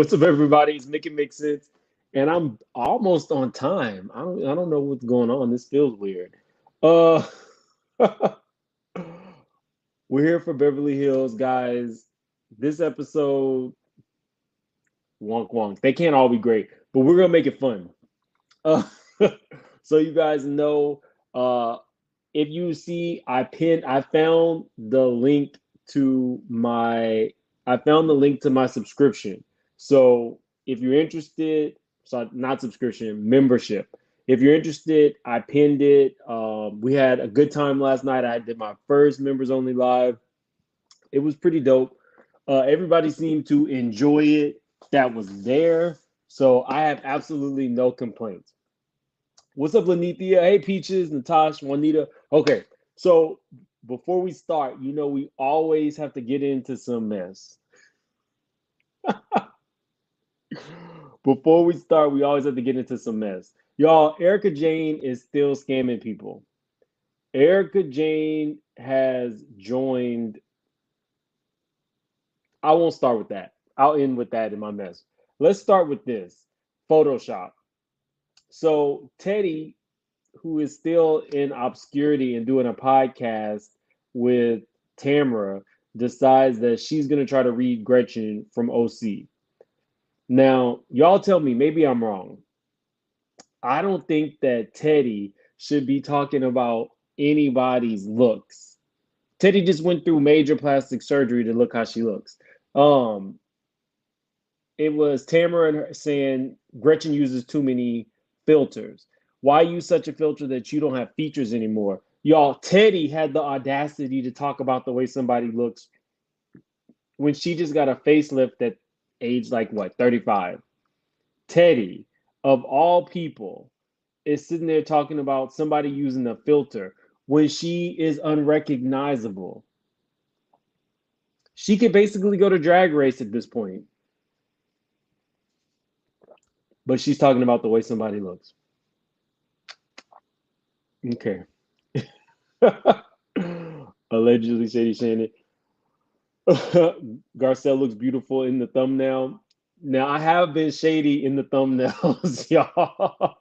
What's up, everybody? It's Make It Make Sense, and I'm almost on time. I don't know what's going on. This feels weird. Uh, we're here for Beverly Hills, guys. This episode, wonk wonk. They can't all be great, but we're gonna make it fun. Uh, so you guys know, uh, if you see, I found the link to my, I found the link to my subscription. So if you're interested, so not subscription, membership. If you're interested, I pinned it. We had a good time last night. I did my first members only live. It was pretty dope. Everybody seemed to enjoy it that was there. So I have absolutely no complaints. What's up, Lanithia? Hey, Peaches, Natasha, Juanita. Okay, so before we start, we always have to get into some mess. Before we start, we always have to get into some mess. Y'all, Erika Jayne is still scamming people. Erika Jayne has joined. I won't start with that. I'll end with that in my mess. Let's start with this Photoshop. So, Teddy, who is still in obscurity and doing a podcast with Tamara, decides that she's going to try to read Gretchen from OC. Now, y'all tell me, maybe I'm wrong. I don't think that Teddy should be talking about anybody's looks. Teddy just went through major plastic surgery to look how she looks. Um, it was Tamara and her saying Gretchen uses too many filters. Why use such a filter that you don't have features anymore? Y'all, Teddy had the audacity to talk about the way somebody looks when she just got a facelift at age like what, 35. Teddy, of all people, is sitting there talking about somebody using a filter when she is unrecognizable. She could basically go to Drag Race at this point, but she's talking about the way somebody looks. Okay. Allegedly, Shady Shannon. Garcelle looks beautiful in the thumbnail. Now, I have been shady in the thumbnails, y'all.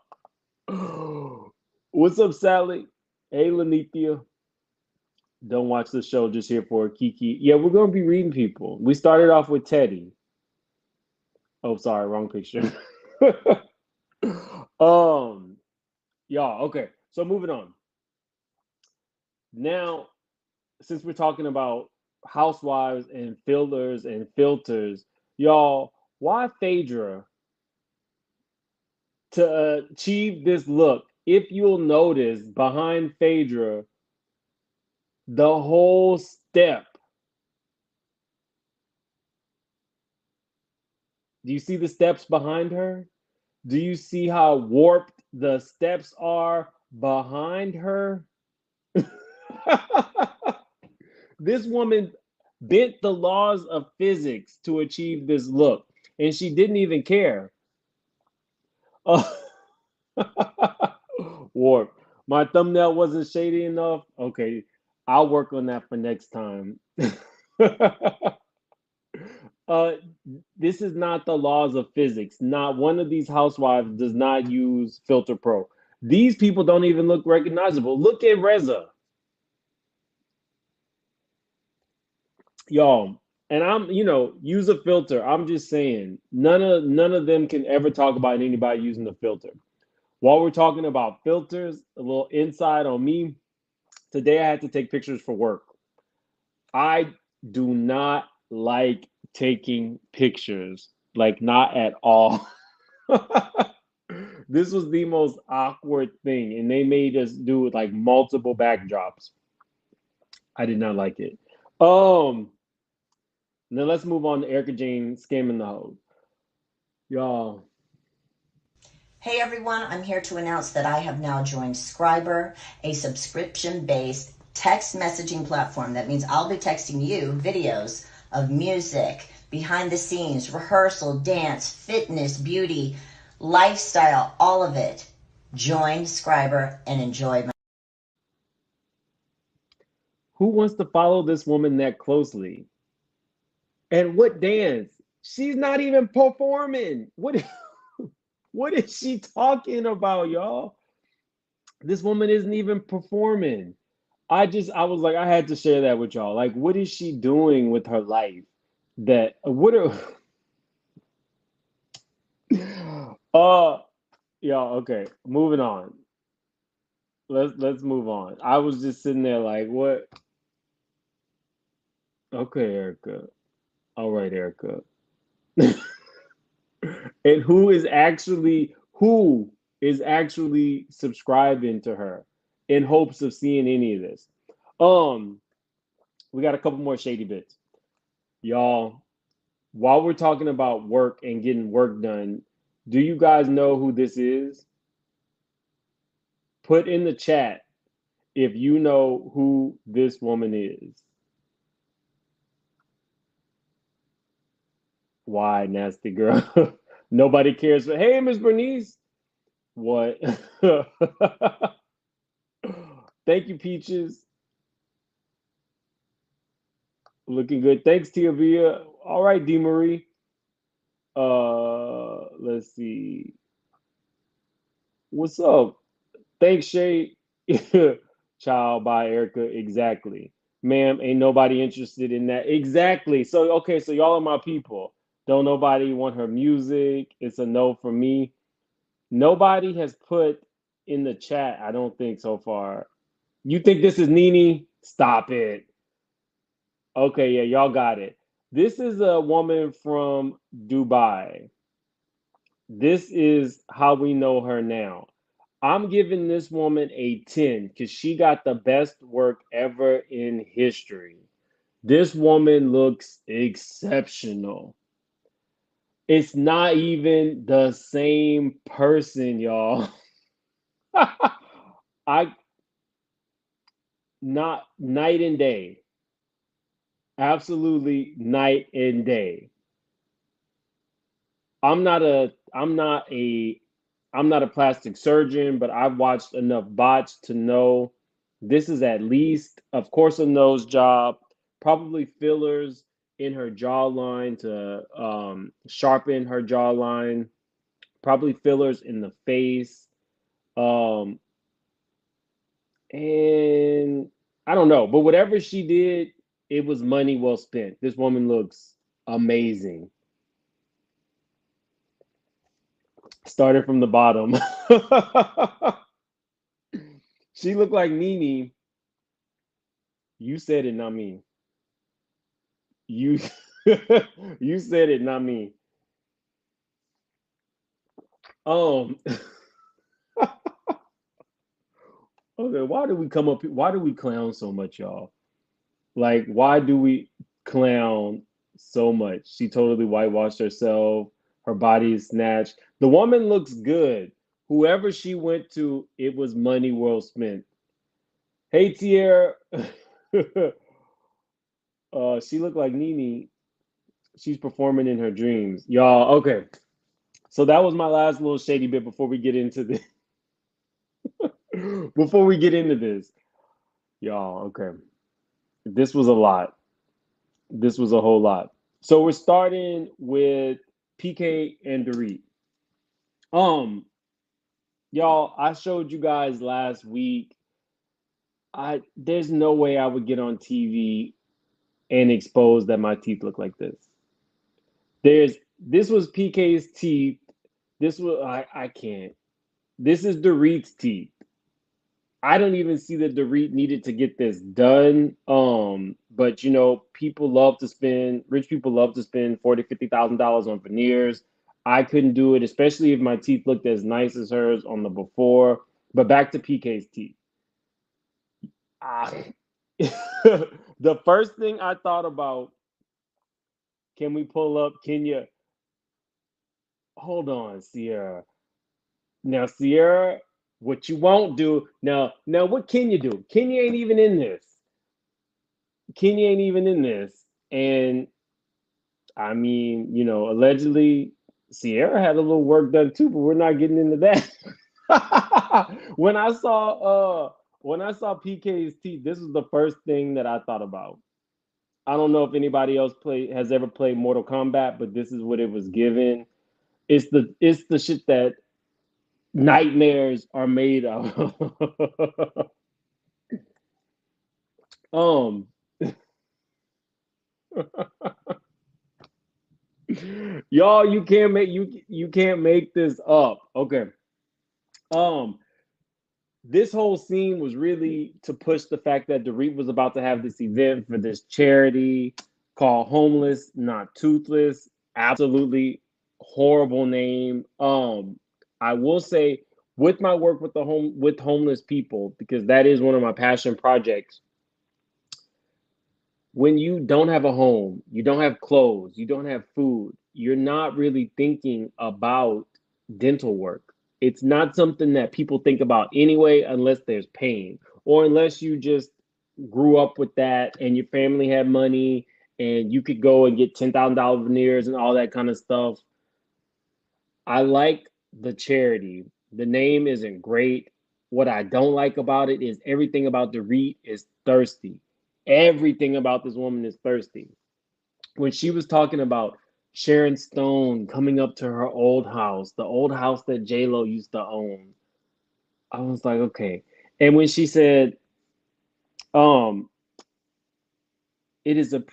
What's up, Sally? Hey, Lanithia. Don't watch the show, just here for Kiki. Yeah, we're going to be reading people. We started off with Teddy. Oh, sorry, wrong picture. um, y'all, okay. So moving on. Now, since we're talking about housewives and fillers and filters, y'all, why Phaedra to achieve this look? If you'll notice behind Phaedra, the whole step. Do you see the steps behind her? Do you see how warped the steps are behind her? This woman bent the laws of physics to achieve this look, and she didn't even care. Uh, Warp. My thumbnail wasn't shady enough. Okay, I'll work on that for next time. uh, this is not the laws of physics. Not one of these housewives does not use Filter Pro. These people don't even look recognizable. Look at Reza, y'all. And I'm, use a filter. I'm just saying, none of them can ever talk about anybody using the filter. While we're talking about filters, a little insight on me. Today I had to take pictures for work. I do not like taking pictures, like not at all. This was the most awkward thing, and they made us do like multiple backdrops. I did not like it. Um, Now let's move on to Erika Jayne scamming the hoes. Y'all, Hey everyone, I'm here to announce that I have now joined Scriber, a subscription based text messaging platform. That means I'll be texting you videos of music, behind the scenes, rehearsal, dance, fitness, beauty, lifestyle, all of it. Join Scriber and enjoy my. who wants to follow this woman that closely? And what dance? She's not even performing. What is she talking about, y'all? This woman isn't even performing. I was like, I had to share that with y'all. Like, what is she doing with her life? That what are uh y'all, okay, moving on. Let's move on. I was just sitting there like, what? Okay, Erica. All right, Erica. And who is actually subscribing to her in hopes of seeing any of this? Um, we got a couple more shady bits. Y'all, while we're talking about work and getting work done, do you guys know who this is? Put in the chat if you know who this woman is. Why, nasty girl? Nobody cares. Hey, Miss Bernice. What? Thank you, Peaches. Looking good. Thanks, Tia Via. All right, D Marie. Let's see. What's up? Thanks, Shay. Child by Erica. Exactly. Ma'am, ain't nobody interested in that. Exactly. So, okay, so y'all are my people. Don't nobody want her music. It's a no for me. Nobody has put in the chat, I don't think so far. You think this is Nene? Stop it. Okay, yeah, y'all got it. This is a woman from Dubai. This is how we know her now. I'm giving this woman a 10 because she got the best work ever in history. This woman looks exceptional. It's not even the same person, y'all. I not night and day. Absolutely night and day. I'm not a plastic surgeon, but I've watched enough bots to know this is at least, of course, a nose job, probably fillers in her jawline to sharpen her jawline, probably fillers in the face, um, and I don't know, but whatever she did, it was money well spent. This woman looks amazing. Started from the bottom. She looked like Nene. You said it, not me. You you said it, not me. Um, okay, why do we come up? Why do we clown so much, y'all? Like, why do we clown so much? She totally whitewashed herself. Her body is snatched. The woman looks good. Whoever she went to, it was money well spent. Hey, Tier. She looked like Nene. She's performing in her dreams, y'all. Okay, so that was my last little shady bit before we get into this. Before we get into this, y'all. Okay, this was a lot. This was a whole lot. So we're starting with PK and Dorit. Um, y'all, I showed you guys last week. I There's no way I would get on TV and expose that my teeth look like this. This was PK's teeth. This was I can't. This is Dorit's teeth. I don't even see that Dorit needed to get this done. But people love to spend, rich people love to spend 40, $50,000 on veneers. I couldn't do it, especially if my teeth looked as nice as hers on the before. But back to PK's teeth. Ah. The first thing I thought about, can we pull up? Can you hold on, Sierra? Now, Sierra, what you won't do now, what can you do? Kenya ain't even in this. Kenya ain't even in this. And I mean, allegedly Sierra had a little work done too, but we're not getting into that. When I saw PK's teeth, this was the first thing that I thought about. I don't know if anybody else has ever played Mortal Kombat, but this is what it was given. It's the shit that nightmares are made of. um, y'all, you can't make this up. Okay. Um, this whole scene was really to push the fact that Dorit was about to have this event for this charity called Homeless Not Toothless. Absolutely horrible name. I will say with my work with homeless people, because that is one of my passion projects. When you don't have a home, you don't have clothes, you don't have food, you're not really thinking about dental work. It's not something that people think about anyway, unless there's pain or unless you just grew up with that and your family had money and you could go and get $10,000 veneers and all that kind of stuff. I like the charity. The name isn't great. What I don't like about it is everything about Dorit is thirsty. Everything about this woman is thirsty. When she was talking about Sharon Stone coming up to her old house, the old house that J Lo used to own, I was like, okay. And when she said, um, it is a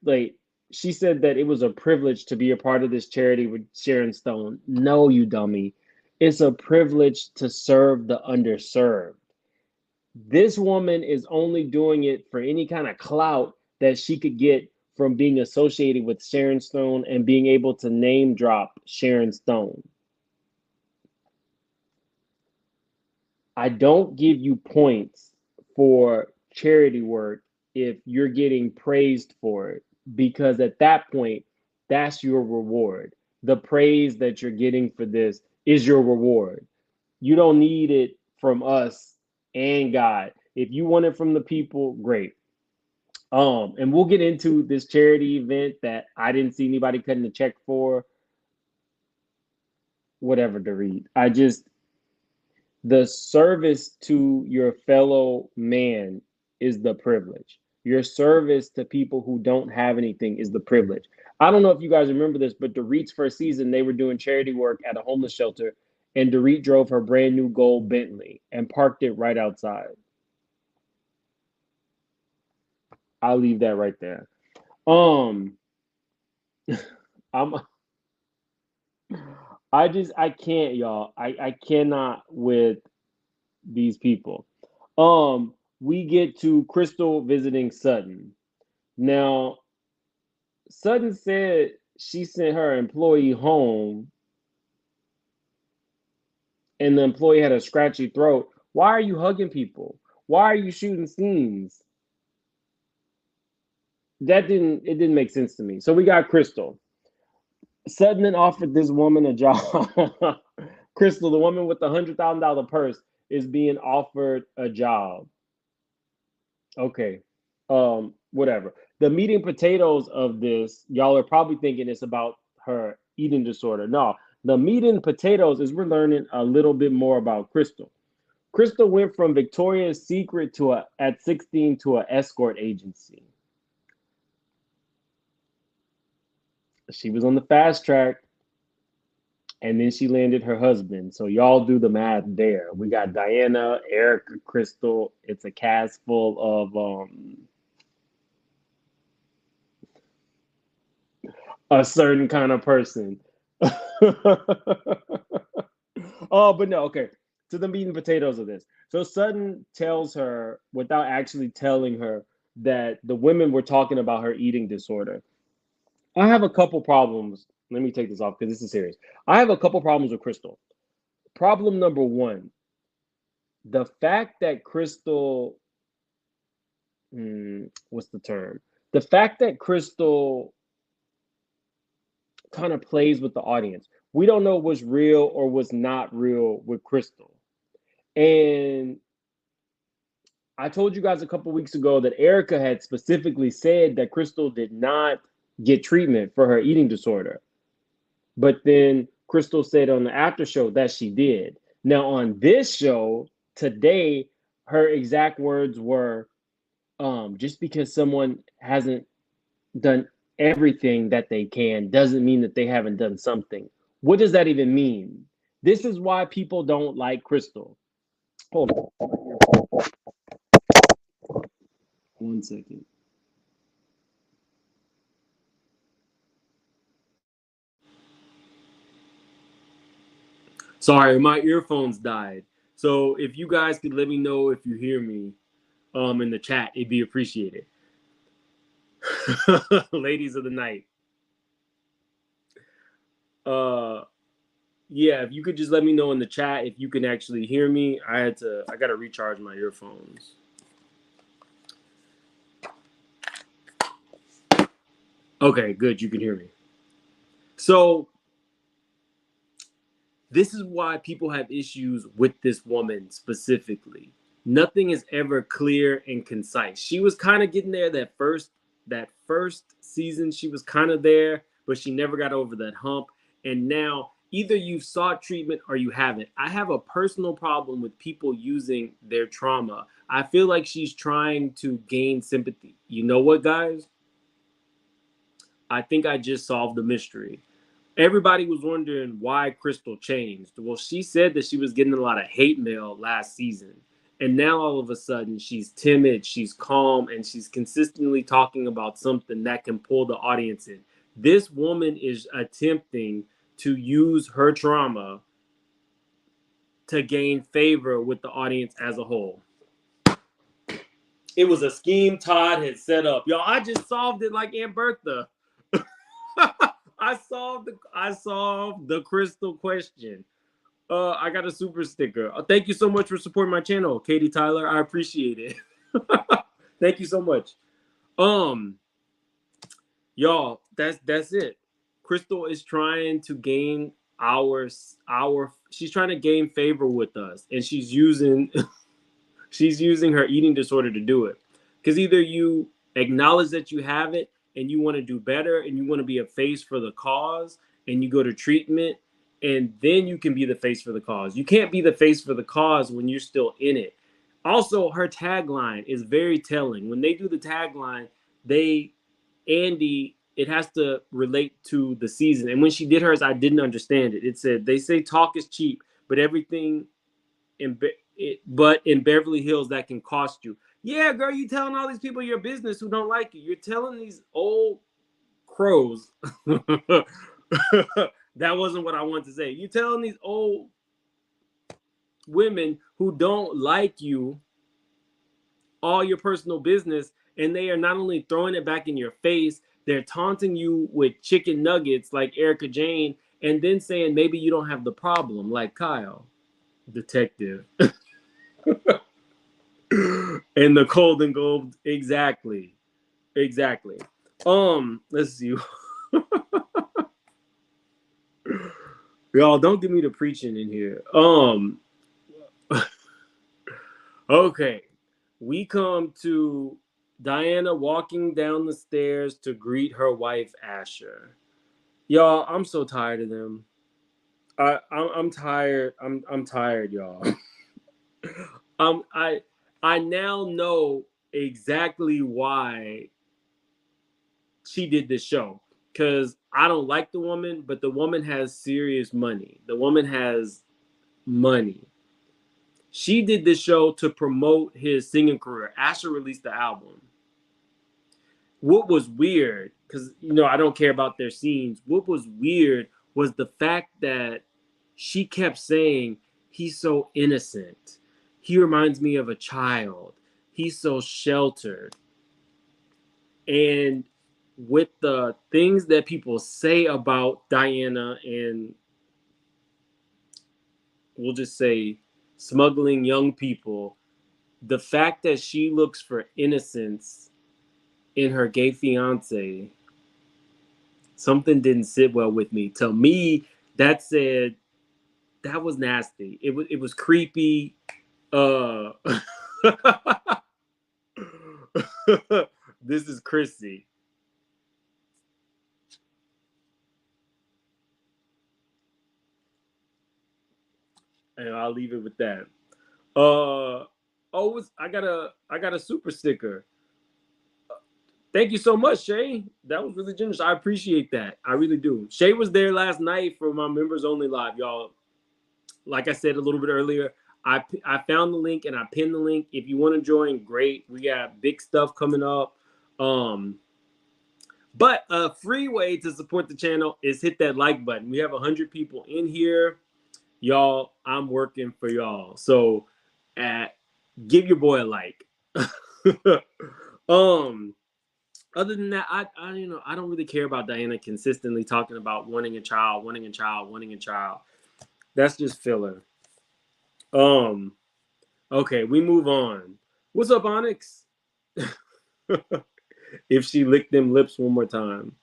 like she said that it was a privilege to be a part of this charity with Sharon Stone. No, you dummy. It's a privilege to serve the underserved. This woman is only doing it for any kind of clout that she could get from being associated with Sharon Stone and being able to name drop Sharon Stone. I don't give you points for charity work if you're getting praised for it, because at that point, that's your reward. The praise that you're getting for this is your reward. You don't need it from us and God. If you want it from the people, great. And we'll get into this charity event that I didn't see anybody cutting the check for. Whatever to read. The service to your fellow man is the privilege. Your service to people who don't have anything is the privilege. I don't know if you guys remember this, but Dorit's first season, they were doing charity work at a homeless shelter, and Dorit drove her brand new gold Bentley and parked it right outside. I'll leave that right there. Um, I'm I can't, y'all. I cannot with these people. We get to Crystal visiting Sutton. Now, Sutton said she sent her employee home and the employee had a scratchy throat. Why are you hugging people? Why are you shooting scenes? It didn't make sense to me. So we got Crystal. Sutton then offered this woman a job. Crystal, the woman with the $100,000 purse, is being offered a job. Okay. Whatever. The meat and potatoes of this, y'all are probably thinking it's about her eating disorder. No, the meat and potatoes is we're learning a little bit more about Crystal. Crystal went from Victoria's Secret at 16 to an escort agency. She was on the fast track and then she landed her husband. So y'all do the math there. We got Diana, Erika, Crystal. It's a cast full of a certain kind of person. Oh, but no, okay. To the meat and potatoes of this. So Sutton tells her, without actually telling her, that the women were talking about her eating disorder. I have a couple problems. Let me take this off because this is serious. I have a couple problems with Crystal. Problem number one, the fact that Crystal, what's the term? The fact that Crystal kind of plays with the audience. We don't know what's real or what's not real with Crystal. And I told you guys a couple weeks ago that Erika had specifically said that Crystal did not get treatment for her eating disorder. But then Crystal said on the after show that she did. Now, on this show today, her exact words were just because someone hasn't done everything that they can doesn't mean that they haven't done something. What does that even mean? This is why people don't like Crystal. Hold on 1 second. Sorry, my earphones died. So if you guys could let me know if you hear me in the chat, it'd be appreciated. Ladies of the night. Uh yeah, if you could just let me know in the chat if you can actually hear me. I gotta recharge my earphones. Okay, good, you can hear me. So this is why people have issues with this woman specifically. Nothing is ever clear and concise. She was kind of getting there that first season. She was kind of there, but she never got over that hump. And now either you've sought treatment or you haven't. I have a personal problem with people using their trauma. I feel like she's trying to gain sympathy. You know what, guys? I think I just solved the mystery. Everybody was wondering why Crystal changed. Well, she said that she was getting a lot of hate mail last season. And now all of a sudden she's timid, she's calm, and she's consistently talking about something that can pull the audience in. This woman is attempting to use her trauma to gain favor with the audience as a whole. It was a scheme Todd had set up. Y'all, I just solved it like Aunt Bertha. I solved the crystal question. I got a super sticker. Thank you so much for supporting my channel, Katie Tyler. I appreciate it. Thank you so much. Um, y'all, that's it. Crystal is trying to gain our she's trying to gain favor with us, and she's using she's using her eating disorder to do it. Because either you acknowledge that you have it and you want to do better and you want to be a face for the cause and you go to treatment, and then you can be the face for the cause. You can't be the face for the cause when you're still in it. Also, her tagline is very telling. When they do the tagline, it has to relate to the season. And when she did hers, I didn't understand it. It said, they say talk is cheap, but everything but in Beverly Hills that can cost you. Yeah, girl, you telling all these people your business who don't like you. You're telling these old crows. That wasn't what I wanted to say. You're telling these old women who don't like you all your personal business, and they are not only throwing it back in your face, they're taunting you with chicken nuggets like Erika Jayne, and then saying maybe you don't have the problem like Kyle, detective. And the Golden Gold, exactly. Let's see. Y'all don't get me to preaching in here. Okay. We come to Diana walking down the stairs to greet her wife Asher. Y'all, I'm so tired of them. I'm tired. I'm tired, y'all. Um, I I now know exactly why she did this show, because I don't like the woman, but the woman has serious money. The woman has money. She did this show to promote his singing career. Asher released the album. What was weird, because I don't care about their scenes. What was weird was the fact that she kept saying he's so innocent. He reminds me of a child. He's so sheltered. And with the things that people say about Diana, and we'll just say smuggling young people, the fact that she looks for innocence in her gay fiance, something didn't sit well with me. To me, that said that was nasty. It was creepy. Uh This is Chrissy. And I'll leave it with that. I got a super sticker. Thank you so much, Shay. That was really generous. I appreciate that. I really do. Shay was there last night for my members only live, y'all. Like I said a little bit earlier, I found the link and I pinned the link. If you want to join, great. We got big stuff coming up. Um, but a free way to support the channel is hit that like button. We have 100 people in here, y'all. I'm working for y'all, so give your boy a like. um Other than that, I don't really care about Diana consistently talking about wanting a child, wanting a child, wanting a child. That's just filler. Um, okay, we move on. What's up, Onyx? If she licked them lips one more time.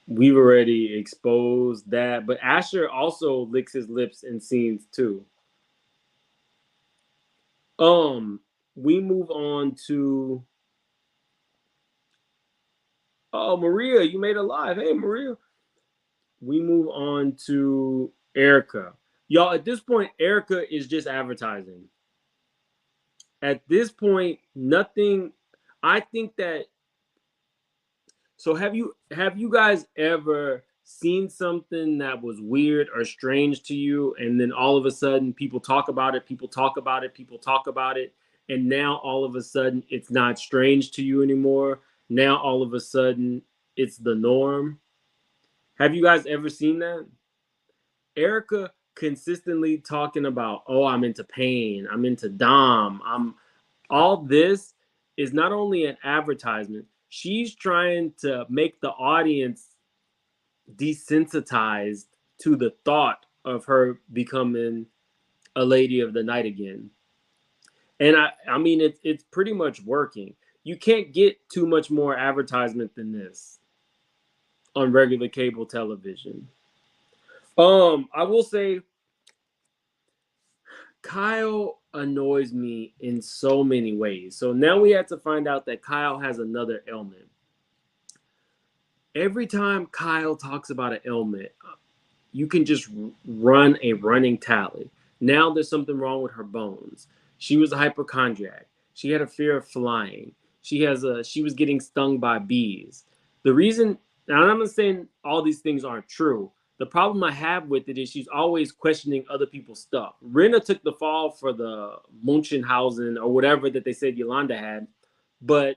We've already exposed that, but Asher also licks his lips in scenes too. We move on to Maria, you made it live. Hey, Maria. We move on to Erika. Y'all, at this point, Erika is just advertising. At this point, nothing. I think that. So have you guys ever seen something that was weird or strange to you, and then all of a sudden people talk about it, people talk about it, people talk about it, and now all of a sudden it's not strange to you anymore. Now all of a sudden it's the norm. Have you guys ever seen that? Erika consistently talking about, oh, I'm into pain, I'm into Dom, I'm all this is not only an advertisement, she's trying to make the audience desensitized to the thought of her becoming a lady of the night again. And I mean it's pretty much working. You can't get too much more advertisement than this on regular cable television. I will say Kyle annoys me in so many ways. So now we have to find out that Kyle has another ailment. Every time Kyle talks about an ailment, you can just run a running tally. Now there's something wrong with her bones. She was a hypochondriac. She had a fear of flying. She was getting stung by bees. The reason, now I'm not saying all these things aren't true. The problem I have with it is she's always questioning other people's stuff. Rinna took the fall for the Munchausen or whatever that they said Yolanda had, but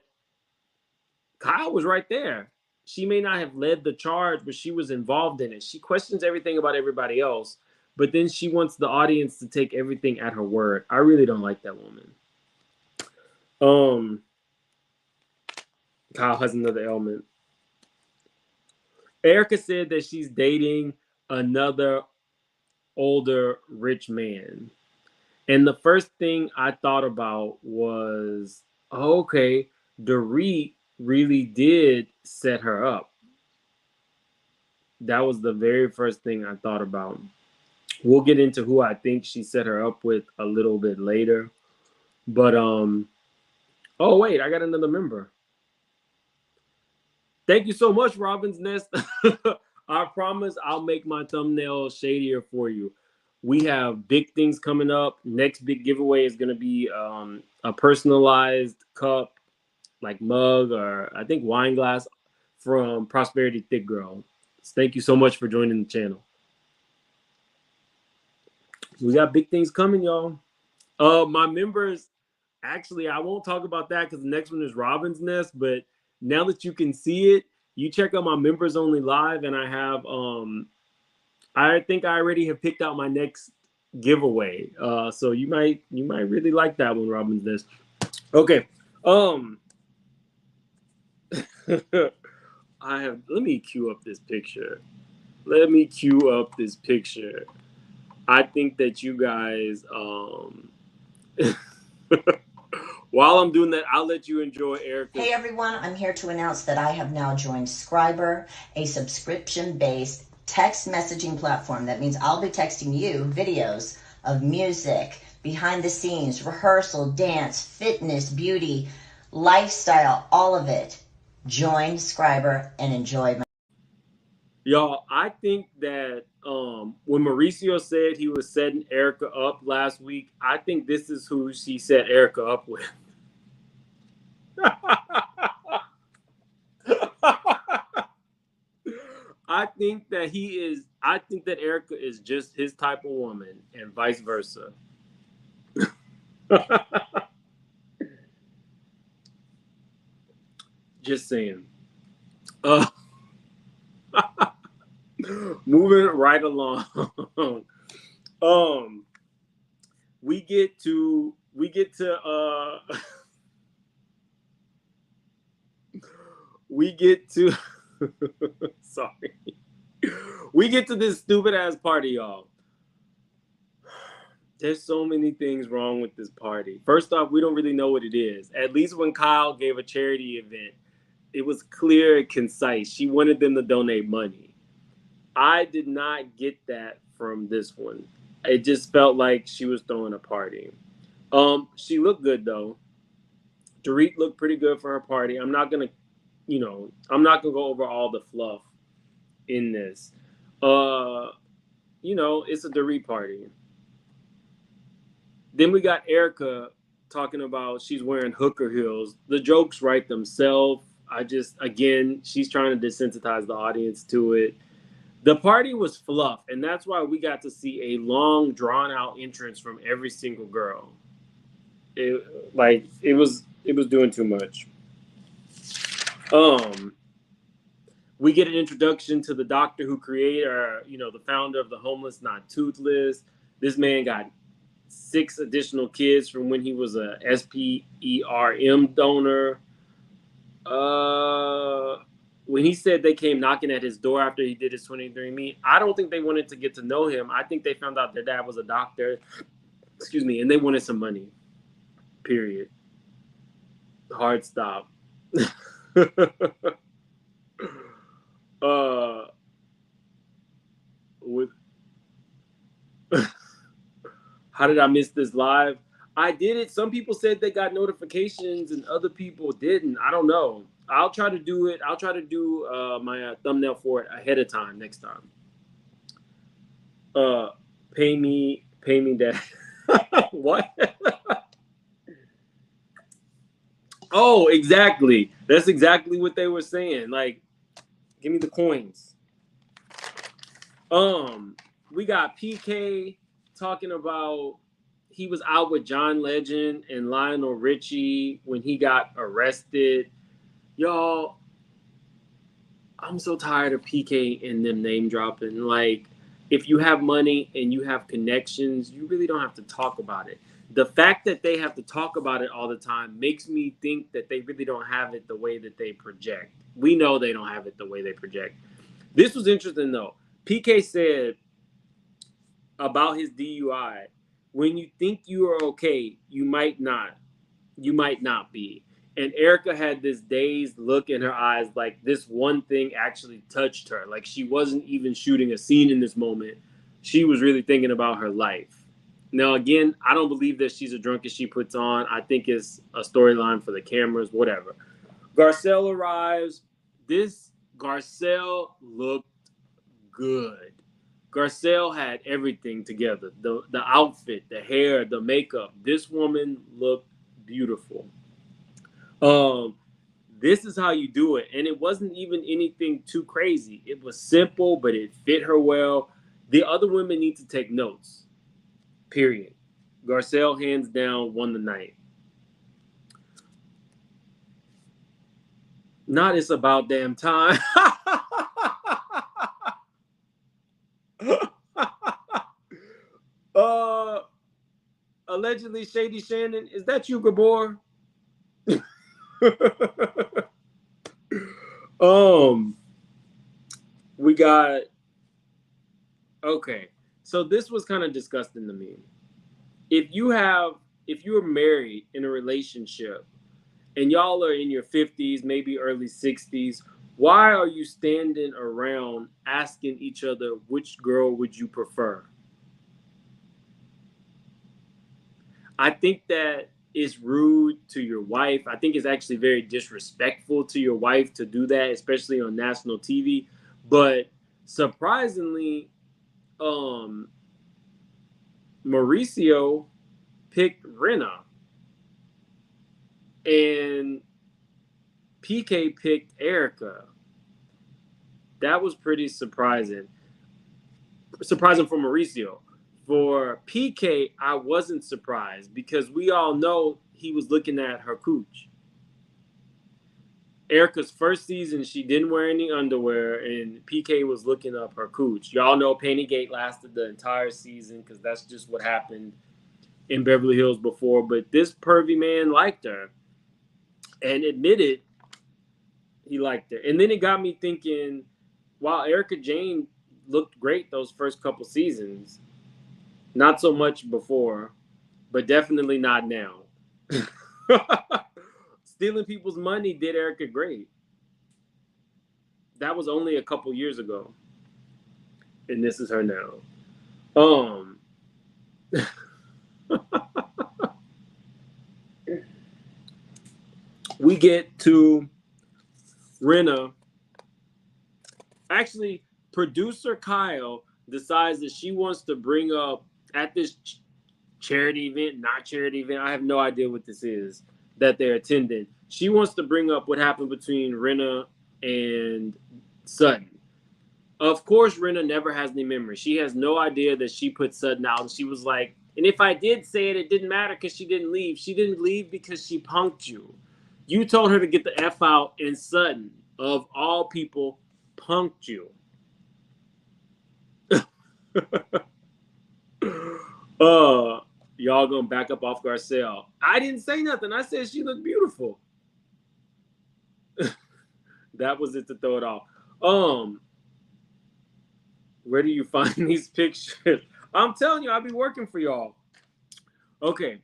Kyle was right there. She may not have led the charge, but she was involved in it. She questions everything about everybody else, but then she wants the audience to take everything at her word. I really don't like that woman. Kyle has another ailment. Erika said that she's dating another older rich man. And the first thing I thought about was, okay, Dorit really did set her up. That was the very first thing I thought about. We'll get into who I think she set her up with a little bit later. But oh wait, I got another member. Thank you so much, Robin's Nest. I promise I'll make my thumbnail shadier for you. We have big things coming up. Next big giveaway is gonna be a personalized cup, like mug or I think wine glass from Prosperity Thick Girl. Thank you so much for joining the channel. We got big things coming, y'all. My members, actually, I won't talk about that because the next one is Robin's Nest. But now that you can see it, you check out my members only live, and I have I think I already have picked out my next giveaway. So you might really like that one, Robin's Nest. Okay. Let me cue up this picture. I think that you guys while I'm doing that, I'll let you enjoy Erika. Hey everyone, I'm here to announce that I have now joined Scriber, a subscription-based text messaging platform. That means I'll be texting you videos of music, behind the scenes, rehearsal, dance, fitness, beauty, lifestyle, all of it. Join Scriber and enjoy my... Y'all, I think that when Mauricio said he was setting Erika up last week, I think this is who she set Erika up with. think that I think that Erika is just his type of woman, and vice versa. Just saying. Uh, moving right along. um, we get to we get to sorry. We get to this stupid ass party, y'all. There's so many things wrong with this party. First off, we don't really know what it is. At least when Kyle gave a charity event, it was clear and concise. She wanted them to donate money. I did not get that from this one. It just felt like she was throwing a party. She looked good though. Dorit looked pretty good for her party. I'm not gonna go over all the fluff in this. Uh, it's a Dorit party. Then we got Erika talking about she's wearing hooker heels. The jokes write themselves. Again, she's trying to desensitize the audience to it. The party was fluff, and that's why we got to see a long, drawn-out entrance from every single girl. It was doing too much. We get an introduction to the doctor who created, the founder of the Homeless Not Toothless. This man got 6 additional kids from when he was a SPERM donor. When he said they came knocking at his door after he did his 23andMe, I don't think they wanted to get to know him. I think they found out their dad was a doctor, and they wanted some money. Period. Hard stop. With How did I miss this live? I did it. Some people said they got notifications and other people didn't. I don't know. I'll try to do it. I'll try to do my thumbnail for it ahead of time next time. Pay me that. What? Oh, exactly. That's exactly what they were saying. Like, give me the coins. We got PK talking about he was out with John Legend and Lionel Richie when he got arrested. Y'all, I'm so tired of PK and them name dropping. Like, if you have money and you have connections, you really don't have to talk about it. The fact that they have to talk about it all the time makes me think that they really don't have it the way that they project. We know they don't have it the way they project. This was interesting, though. PK said about his DUI, when you think you are okay, you might not. You might not be. And Erika had this dazed look in her eyes, like this one thing actually touched her. Like she wasn't even shooting a scene in this moment. She was really thinking about her life. Now, again, I don't believe that she's as drunk as she puts on. I think it's a storyline for the cameras, whatever. Garcelle arrives. This Garcelle looked good. Garcelle had everything together. The outfit, the hair, the makeup. This woman looked beautiful. This is how you do it. And it wasn't even anything too crazy. It was simple, but it fit her well. The other women need to take notes. Period. Garcelle, hands down, won the night. Not It's About Damn Time. Allegedly Shady Shannon. Is that you, Gabor? We got okay. So this was kind of disgusting to me. If you're married in a relationship and y'all are in your 50s, maybe early 60s, why are you standing around asking each other which girl would you prefer? I think that it's rude to your wife. I think it's actually very disrespectful to your wife to do that, especially on national TV. But surprisingly, Mauricio picked Rinna and PK picked Erika. That was pretty surprising. Surprising for Mauricio. For PK, I wasn't surprised because we all know he was looking at her cooch. Erika's first season, she didn't wear any underwear, and PK was looking up her cooch. Y'all know Pantygate lasted the entire season because that's just what happened in Beverly Hills before. But this pervy man liked her and admitted he liked her. And then it got me thinking, wow, Erika Jayne looked great those first couple seasons. Not so much before, but definitely not now. Stealing people's money did Erika great. That was only a couple years ago. And this is her now. We get to Rinna. Actually, producer Kyle decides that she wants to bring up at this charity event, not charity event. I have no idea what this is that they're attending. She wants to bring up what happened between Rinna and Sutton. Of course, Rinna never has any memory. She has no idea that she put Sutton out. And she was like, and if I did say it, it didn't matter because she didn't leave. She didn't leave because she punked you. You told her to get the F out, and Sutton, of all people, punked you. Y'all gonna back up off Garcelle. I didn't say nothing. I said she looked beautiful. That was it to throw it off. Where do you find these pictures? I'm telling you, I'll be working for y'all. Okay.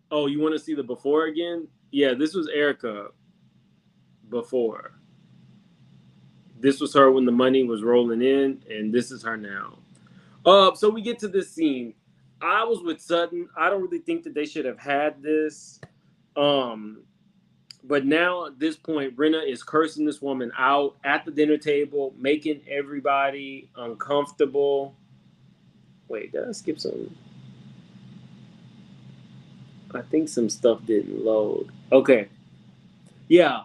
Oh, you want to see the before again? Yeah, this was Erika before. This was her when the money was rolling in, and this is her now. So we get to this scene. I was with Sutton. I don't really think that they should have had this. But now at this point, Rinna is cursing this woman out at the dinner table, making everybody uncomfortable. Wait, did I skip something? I think some stuff didn't load. Okay. Yeah.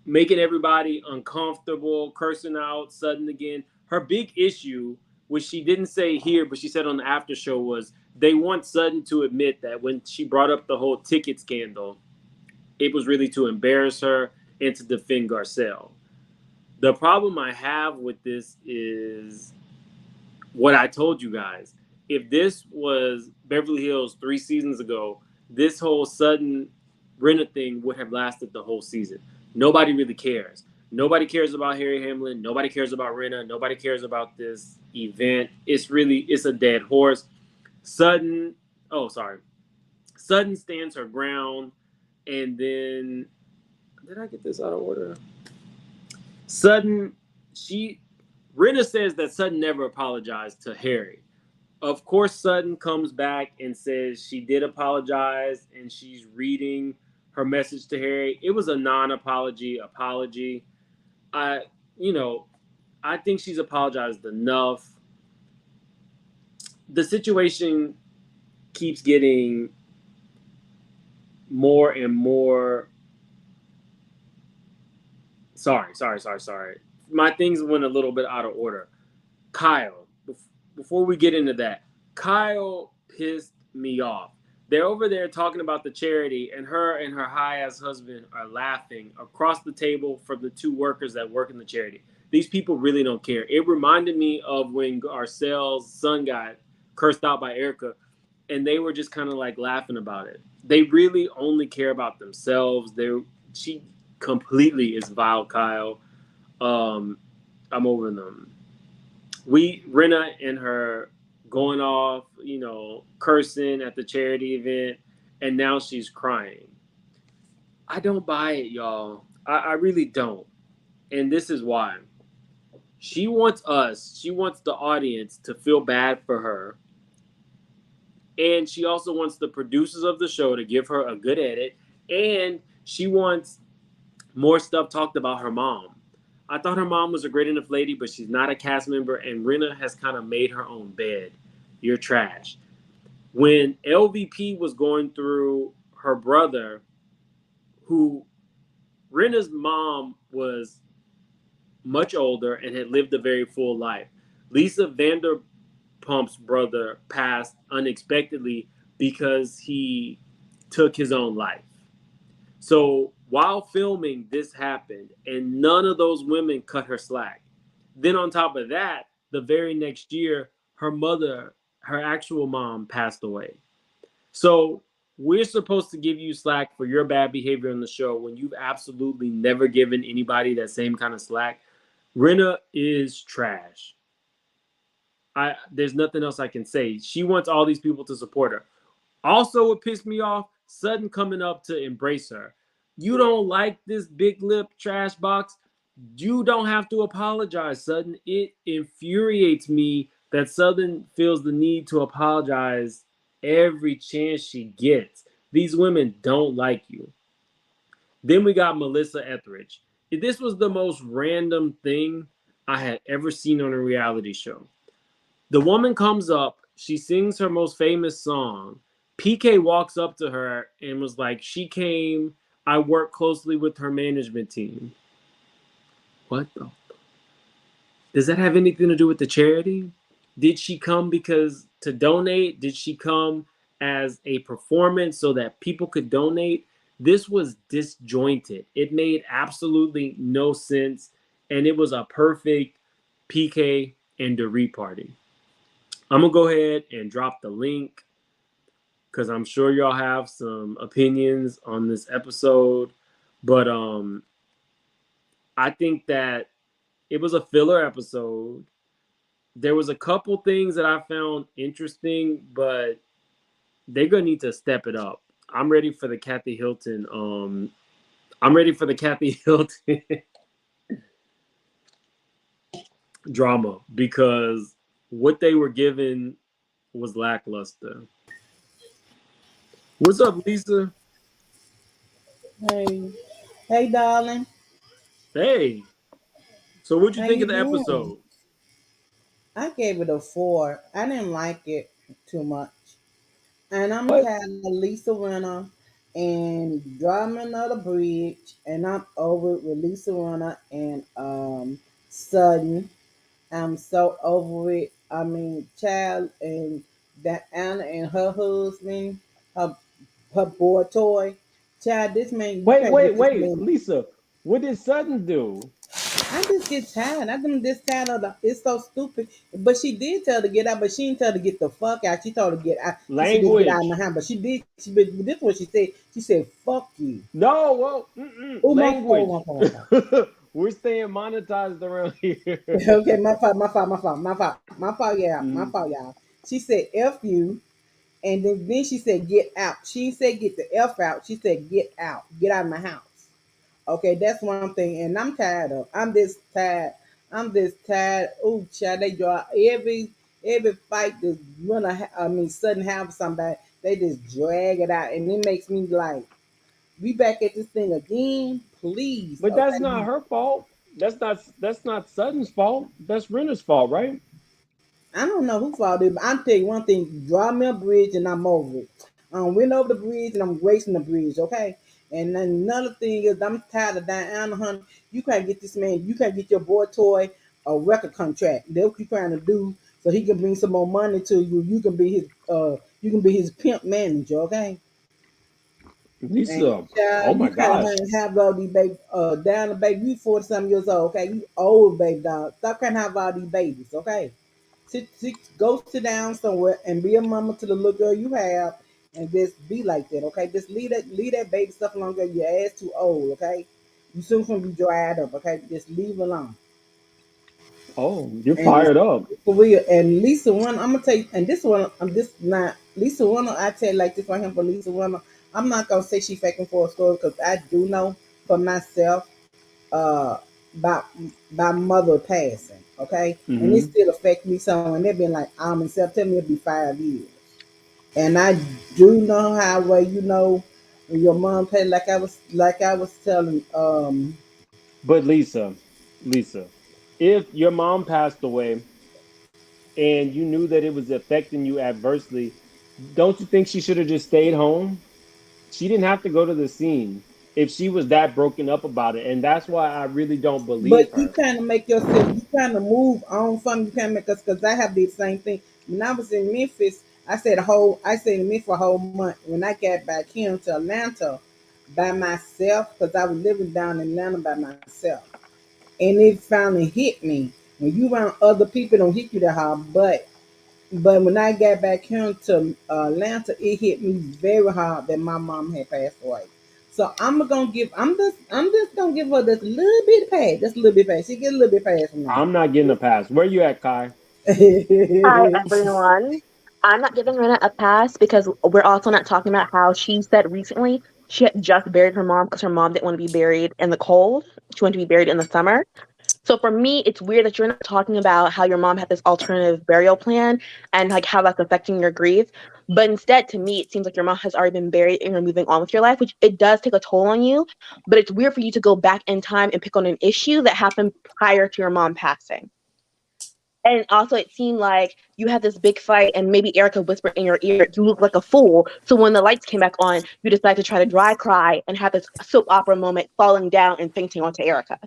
Making everybody uncomfortable, cursing out Sutton again. Her big issue, which she didn't say here, but she said on the after show, was they want Sutton to admit that when she brought up the whole ticket scandal, it was really to embarrass her and to defend Garcelle. The problem I have with this is what I told you guys. If this was Beverly Hills 3 seasons ago, this whole Sutton Rinna thing would have lasted the whole season. Nobody really cares. Nobody cares about Harry Hamlin. Nobody cares about Rinna. Nobody cares about this event. It's a dead horse. Sutton stands her ground. And then, did I get this out of order? Rinna says that Sutton never apologized to Harry. Of course, Sutton comes back and says she did apologize, and she's reading her message to Harry. It was a non-apology apology. I think she's apologized enough. The situation keeps getting more and more. Sorry. My things went a little bit out of order. Kyle, before we get into that, Kyle pissed me off. They're over there talking about the charity, and her high-ass husband are laughing across the table from the two workers that work in the charity. These people really don't care. It reminded me of when Garcelle's son got cursed out by Erika, and they were just kind of like laughing about it. They really only care about themselves. She completely is vile, Kyle. I'm over them. Rinna and her going off, cursing at the charity event, and now she's crying. I don't buy it, y'all. I really don't. And this is why. She wants the audience to feel bad for her. And she also wants the producers of the show to give her a good edit. And she wants more stuff talked about her mom. I thought her mom was a great enough lady, but she's not a cast member, and Rinna has kind of made her own bed. You're trash. When LVP was going through her brother, who Rinna's mom was much older, and had lived a very full life. Lisa Vanderpump's brother passed unexpectedly because he took his own life. So while filming, this happened, and none of those women cut her slack. Then, on top of that, the very next year, her mother, her actual mom, passed away. So we're supposed to give you slack for your bad behavior on the show when you've absolutely never given anybody that same kind of slack. Rinna is trash. There's nothing else I can say. She wants all these people to support her. Also, what pissed me off, Sutton coming up to embrace her. You don't like this big lip trash box? You don't have to apologize, Sutton. It infuriates me that Sutton feels the need to apologize every chance she gets. These women don't like you. Then we got Melissa Etheridge. This was the most random thing I had ever seen on a reality show. The woman comes up, she sings her most famous song. PK walks up to her and was like, she came, I work closely with her management team. What the? Does that have anything to do with the charity? Did she come because to donate? Did she come as a performance so that people could donate? This was disjointed. It made absolutely no sense. And it was a perfect PK and Dorit party. I'm gonna go ahead and drop the link because I'm sure y'all have some opinions on this episode. But I think that it was a filler episode. There was a couple things that I found interesting, but they're gonna need to step it up. I'm ready for the Kathy Hilton. I'm ready for the Kathy Hilton drama because what they were given was lackluster. What's up, Lisa? Hey, hey, darling. Hey. So what'd you How think you of the doing? episode? I gave it a 4. I didn't like it too much, and I'm What? tired of Lisa Rinna and Drummond of the Bridge, and I'm over it with Lisa Rinna and Sutton. I'm so over it. I mean, child and that Anna and her husband, her her boy toy. Child, this man, you Wait, can't wait, get this wait, man. Lisa. What did Sutton do? I just get tired. I'm just tired of the. It's so stupid. But she did tell her to get out, but she didn't tell her to get the fuck out. She told her to get out. She said just get out of my Language. house. But she did. But this is what she said. She said, "Fuck you." No, well, Oh my phone, language. my phone, my phone. We're staying monetized around here. Okay, my fault, my fault, my fault, my fault, my fault, yeah, my Mm. fault, y'all. She said, "F you," and then she said, "Get out." She didn't say get the F out. She said, "Get out. Get out of my house." Okay, that's one thing, and I'm tired of. I'm just tired. I'm just tired. Oh, child, they draw every fight that's gonna. I mean, sudden have somebody. They just drag it out, and it makes me like, we back at this thing again, please. But that's Okay, not her fault. That's not Sutton's fault. That's Renner's fault, right? I don't know who fault it, but I'm tell you one thing: draw me a bridge, and I'm over it. Went over the bridge, and I'm racing the bridge. Okay. And then another thing is, I'm tired of Diana Hunt. You can't get this man. You can't get your boy toy a record contract. That's what you trying to do, so he can bring some more money to you. You can be his. You can be his pimp manager. Okay. And Lisa. Oh child, my you can't gosh. have all these baby down the baby. You 40-something years old. Okay. You old baby dog. Stop trying to have all these babies. Okay. Go sit down somewhere and be a mama to the little girl you have, and just be like that, okay? Just leave that baby stuff alone, girl. Your ass too old, okay? You soon gonna be dried up, okay? Just leave it alone. Oh, you're And fired up. for real, and Lisa one, I'm gonna tell you, and this one, I'm just not Lisa one. I tell you like this right here for Lisa one. I'm not gonna say she faking for a story because I do know for myself uh by by mother passing, okay? And it Hmm. still affect me some, and they've been like, in September it'll be 5 years. And I do know how well when your mom passed, like I was telling But Lisa, if your mom passed away and you knew that it was affecting you adversely, don't you think she should have just stayed home? She didn't have to go to the scene. if she was that broken up about it, and that's why I really don't believe But you her. kind of make yourself, you kind of move on from, you kind of make us, because I have the same thing. When I was in Memphis, I stayed in Memphis for a whole month. When I got back here to Atlanta by myself, because I was living down in Atlanta by myself, and it finally hit me. When you around other people, it don't hit you that hard, but when I got back here to Atlanta, it hit me very hard that my mom had passed away. So I'm just gonna give her this little bit of pass, just a little bit pass. She get a little bit pass from me. I'm not getting a pass. Where you at, Kai? Hi, everyone. I'm not giving Rinna a pass because we're also not talking about how she said recently she had just buried her mom because her mom didn't want to be buried in the cold. She wanted to be buried in the summer. So for me, it's weird that you're not talking about how your mom had this alternative burial plan and like how that's affecting your grief. But instead, to me, it seems like your mom has already been buried and you're moving on with your life, which it does take a toll on you. But it's weird for you to go back in time and pick on an issue that happened prior to your mom passing. And also, it seemed like you had this big fight, and maybe Erica whispered in your ear, "You look like a fool." So when the lights came back on, you decided to try to dry cry and have this soap opera moment, falling down and fainting onto Erica.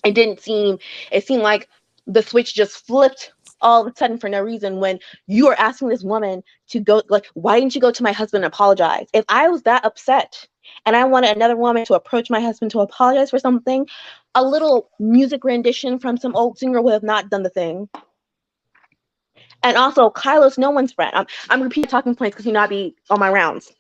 It didn't seem. It seemed like the switch just flipped all of a sudden for no reason when you are asking this woman to go. Like, why didn't you go to my husband and apologize? If I was that upset and I wanted another woman to approach my husband to apologize for something, a little music rendition from some old singer would have not done the thing. And also, Kyla's no one's friend. I'm repeating talking points because you know I be on my rounds.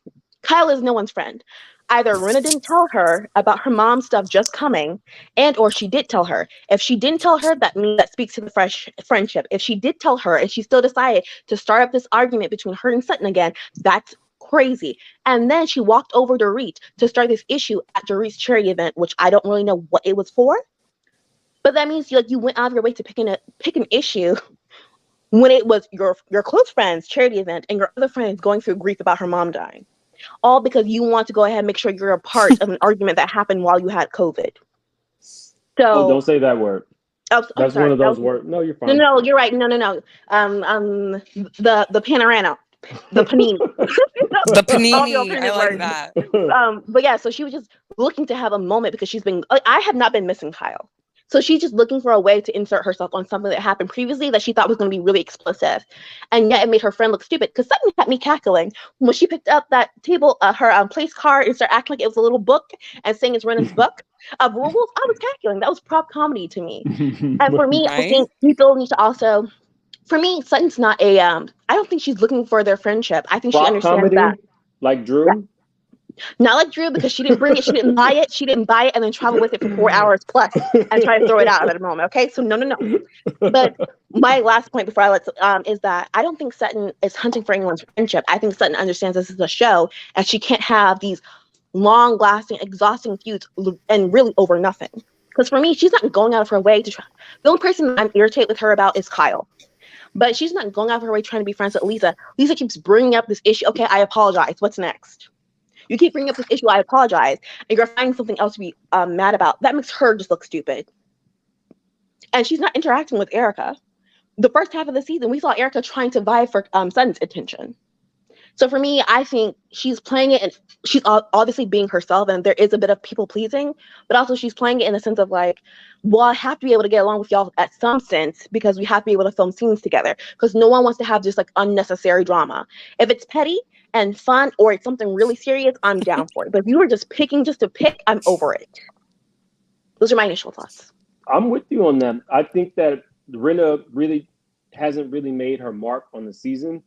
Kyla is no one's friend. Either Rinna didn't tell her about her mom's stuff just coming, and or she did tell her. If she didn't tell her, that means that speaks to the fresh friendship. If she did tell her and she still decided to start up this argument between her and Sutton again, that's crazy. And then she walked over to Dorit to start this issue at Dorit's charity event, which I don't really know what it was for. But that means you went out of your way to pick an issue when it was your close friend's charity event and your other friend is going through grief about her mom dying, all because you want to go ahead and make sure you're a part of an argument that happened while you had COVID. Oh, don't So, say that word. oh, I'm That's one sorry. of That those was words. No, you're no, fine. no, you're right. No, no, no. The panorama, the panini. The All the panini. I alternative like words. that. But yeah, so she was just looking to have a moment because she's been. I have not been missing Kyle. So she's just looking for a way to insert herself on something that happened previously that she thought was going to be really explosive, and yet it made her friend look stupid. Because Sutton had me cackling when she picked up that table, her place card, and started acting like it was a little book and saying it's Rena's book of rules. I was cackling. That was prop comedy to me. And for me, I Right? think people need to also. For me, Sutton's not a. I don't think she's looking for their friendship. I think she Prop understands that. comedy, like Drew. Not like Drew because she didn't bring it, she didn't buy it, she didn't buy it and then travel with it for 4 hours plus and try to throw it out at a moment. Okay, so no, no, no. But my last point before I let is that I don't think Sutton is hunting for anyone's friendship. I think Sutton understands this is a show and she can't have these long-lasting, exhausting feuds and really over nothing. Because for me, she's not going out of her way to try. The only person I'm irritated with her about is Kyle. But she's not going out of her way trying to be friends with Lisa. Lisa keeps bringing up this issue. Okay, I apologize. What's next? You keep bringing up this issue, I apologize, and you're finding something else to be mad about. That makes her just look stupid. And she's not interacting with Erica. The first half of the season, we saw Erica trying to vie for Sutton's attention. So for me, I think she's playing it, and she's obviously being herself, and there is a bit of people pleasing, but also she's playing it in the sense of like, well, I have to be able to get along with y'all at some sense because we have to be able to film scenes together because no one wants to have just like unnecessary drama. If it's petty and fun or it's something really serious, I'm down for it. But if you were just picking just to pick, I'm over it. Those are my initial thoughts. I'm with you on that. I think that Rinna really hasn't really made her mark on the season,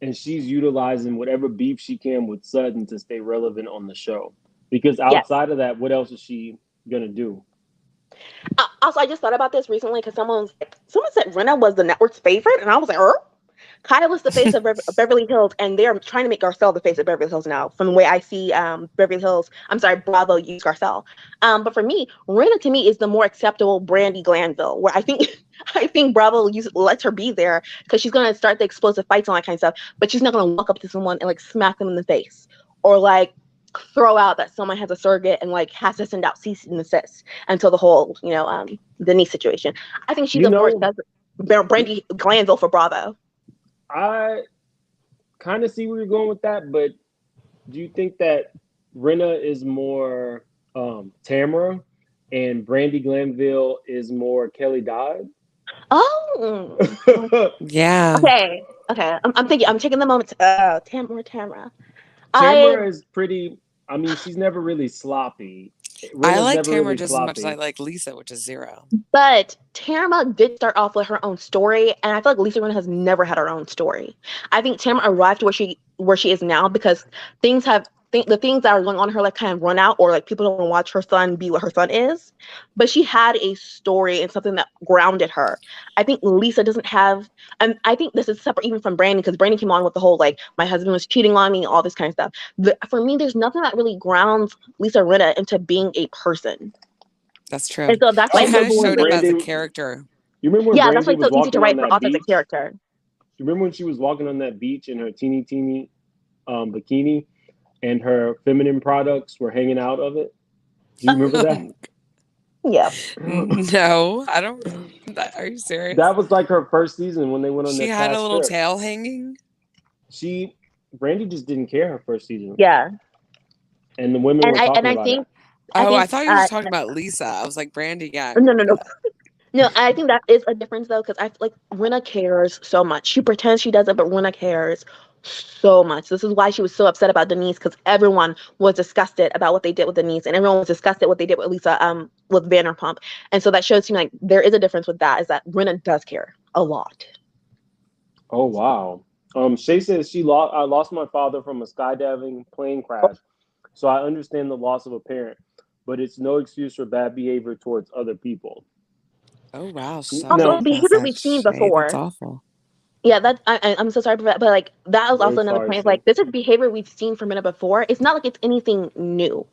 and she's utilizing whatever beef she can with Sutton to stay relevant on the show. Because Yes. outside of that, what else is she gonna do? Also, I just thought about this recently because someone said Rinna was the network's favorite, and I was like, Kyle is the face of Beverly Hills, and they're trying to make Garcelle the face of Beverly Hills now. From the way I see Beverly Hills, I'm sorry, Bravo use Garcelle. But for me, Rinna to me is the more acceptable Brandy Glanville, where I think I think Bravo lets her be there because she's gonna start the explosive fights and all that kind of stuff, but she's not gonna walk up to someone and like smack them in the face or like throw out that someone has a surrogate and like has to send out cease and desist until the whole Denise situation. I think she's You a more know, accessible Brandy Glanville for Bravo. I kind of see where you're going with that, but do you think that Rinna is more Tamara, and Brandy Glanville is more Kelly Dodd. Oh, Yeah. okay. Okay. I'm thinking. I'm taking the moment. Tamara. I Tamara is pretty. I mean, she's never really sloppy. I Rinna's like never Tamara really just as much as I sloppy. like Lisa, which is zero. But Tamara did start off with her own story, and I feel like Lisa Rinna has never had her own story. I think Tamara arrived where she is now because the things that are going on in her life kind of run out, or like people don't want to watch her son be what her son is. But she had a story and something that grounded her. I think Lisa doesn't have, and I think this is separate even from Brandon because Brandon came on with the whole like my husband was cheating on me, all this kind of stuff. But for me, there's nothing that really grounds Lisa Rinna into being a person. That's And true. so that's I why She it's so kind of remember when showed up easy. as Brandy. a You character. remember when Yeah, that's why Brandy it's so was easy to walking on write for that off as a beach? character. You remember when she was walking on that beach in her teeny bikini, and her feminine products were hanging out of it? Do you remember that? Yeah. No, I don't. Are you That serious? was like her first season when they went on She their had a class little trip. tail hanging. She Brandy just didn't care her first season, Yeah. and the women And were I and talking I about it. think I Oh, I think thought you were just talking about Lisa. I was like, Brandy, yeah. no, no, no. No, I think that is a difference though, because I feel like Rinna cares so much. She pretends she doesn't, but Rinna cares so much. This is why she was so upset about Denise, because everyone was disgusted about what they did with Denise, and everyone was disgusted what they did with Lisa, with Vanderpump. And so that shows me like there is a difference with that, is that Rinna does care a lot. Oh wow. Shay says I lost my father from a skydiving plane crash, so I understand the loss of a parent, but it's no excuse for bad behavior towards other people. Oh, wow. Also, No, Sorry about behavior that, we've seen Shay. That's before. awful. Yeah, I'm so sorry for that, but like that was very also another sorry, point. Of, Shay. like this is behavior we've seen from Rinna before. It's not like it's anything new.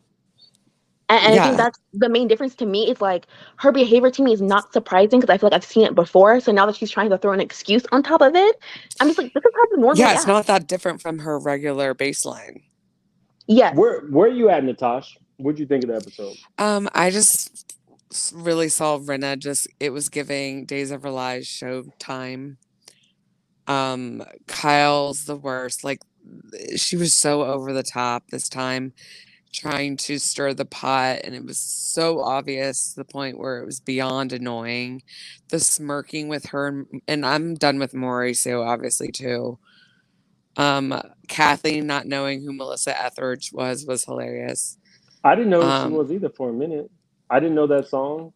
And I think Yeah. that's the main difference to me is like her behavior to me is not surprising because I feel like I've seen it before. So now that she's trying to throw an excuse on top of it, I'm just like, this is how you Yeah, normally it's act. not that different from her regular baseline. Yes. Where you at, Natosh? What'd you think of the episode? I just really saw Rinna just, it was giving Days of Our Lives showtime. Kyle's the worst. Like, she was so over the top this time, trying to stir the pot, and it was so obvious to the point where it was beyond annoying. The smirking with her, and I'm done with Mauricio, obviously, too. Um, Kathleen not knowing who Melissa Etheridge was hilarious. I didn't know who she Um, was either for a minute. I didn't know that song.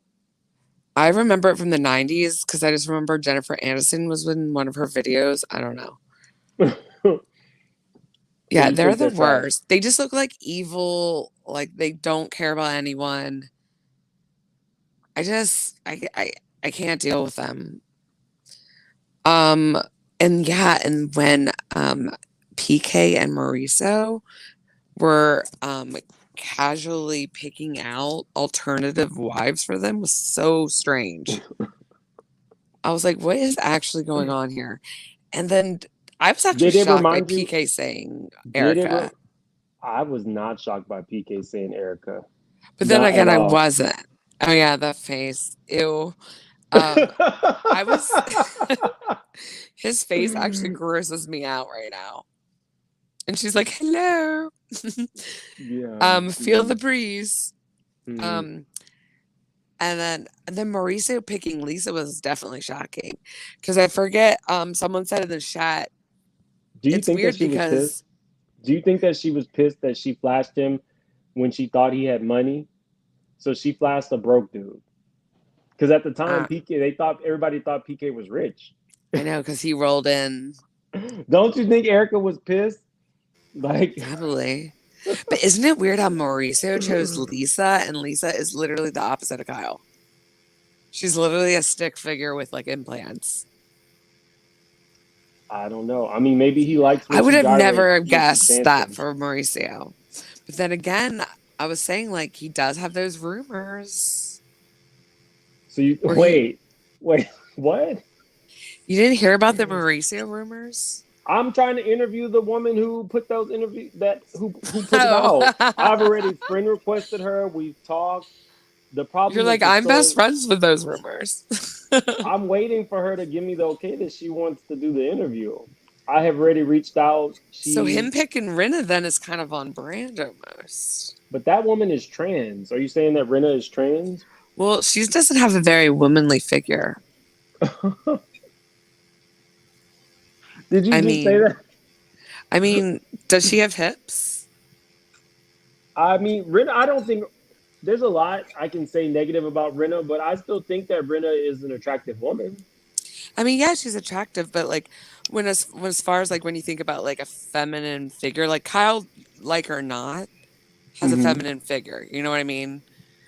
I remember it from the 90s because I just remember Jennifer Aniston was in one of her videos. I don't know. So Yeah, you they're think the they're trash? worst. They just look like evil, like they don't care about anyone. I just I can't deal with them. Um and yeah, and when PK and Mauricio were casually picking out alternative wives for them was so strange. I was like, what is actually going on here? And then I was actually Did it shocked by remind you? PK saying Did it? Erica. I was not shocked by PK saying Erica, But then not at again, I all. wasn't. Oh yeah, the face. Ew. Um, I was his face actually grosses me out right now. And she's like, "Hello." Yeah. Feel the breeze. Mm. Um, and then Mauricio picking Lisa was definitely shocking. Because I forget, someone said in the chat, Do you it's think that weird she was pissed? because Do you think that she was pissed that she flashed him when she thought he had money? So she flashed a broke dude. Because at the time, uh, PK, they thought everybody thought PK was rich. I know because he rolled in Don't you think Erica was pissed? Like, heavily. But isn't it weird how Mauricio chose Lisa and Lisa is literally the opposite of Kyle? She's literally a stick figure with like implants. I don't know. I mean, maybe he likes I when would she have gyrates never when she's guessed that dancing. for Mauricio. But then again, I was saying like he does have those rumors So you where he wait, what? you didn't hear about the Mauricio rumors? I'm trying to interview the woman who put those interview that who put it Oh. out. I've already friend requested her. We've talked. The You're problem is like, the I'm best story. friends with those rumors. I'm waiting for her to give me the okay that she wants to do the interview. I have already reached out. So him She, picking Rinna then is kind of on brand almost. but that woman is trans. Are you saying that Rinna is trans? Well, she doesn't have a very womanly figure. Did you I just say mean, that? I mean, does she have hips? I mean, Rinna. I don't think there's a lot I can say negative about Rinna, but I still think that Rinna is an attractive woman. I mean, yeah, she's attractive, but like when as far as like when you think about like a feminine figure, like Kyle, like or not, has a Hmm. feminine figure. You know what I mean?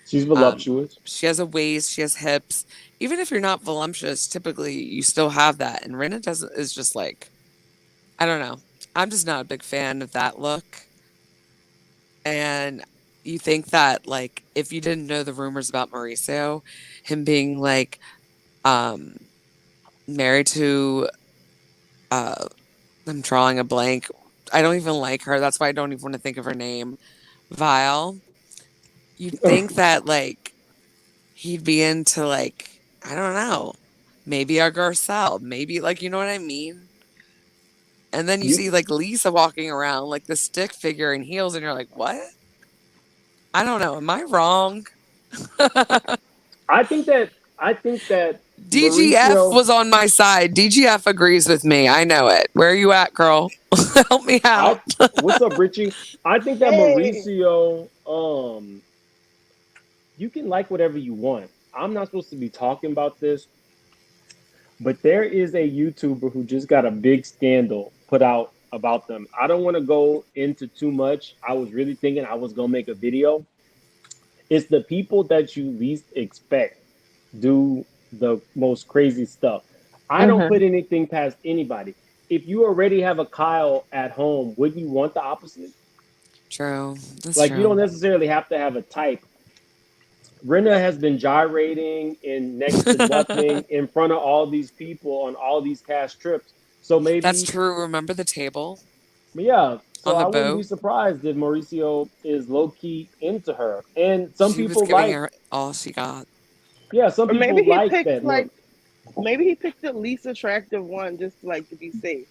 She's Um, voluptuous. she has a waist, she has hips. Even if you're not voluptuous, typically you still have that. And Rinna doesn't is just like I don't know. I'm just not a big fan of that look. And you think that like if you didn't know the rumors about Mauricio, him being like um married to uh I'm drawing a blank. I don't even like her. That's why I don't even want to think of her name. Vile. You'd think that like he'd be into like I don't know, maybe a Garcelle, maybe like you know what I mean. And then you You, see like Lisa walking around like the stick figure in heels, and you're like, what? I don't know. Am I wrong? I think that I think that DGF Mauricio. was on my side. DGF agrees with me. I know it. Where are you at, girl? Help me I out. What's up, Richie? I think that Hey, Mauricio. You can like whatever you want. I'm not supposed to be talking about this, but there is a YouTuber who just got a big scandal put out about them. I don't want to go into too much. I was really thinking I was gonna make a video. It's the people that you least expect do the most crazy stuff. I don't Mm-hmm. put anything past anybody. If you already have a Kyle at home, wouldn't you want the opposite? True. That's Like you don't true. necessarily have to have a type. Rinna has been gyrating in next to nothing in front of all these people on all these cast trips. So That's maybe, true. Remember the table yeah. So on the I wouldn't be boat? surprised if Mauricio is low key into her. And some She was people giving like, her all she got. yeah, some or maybe people he like picked that like look. maybe he picked the least attractive one just like to be safe.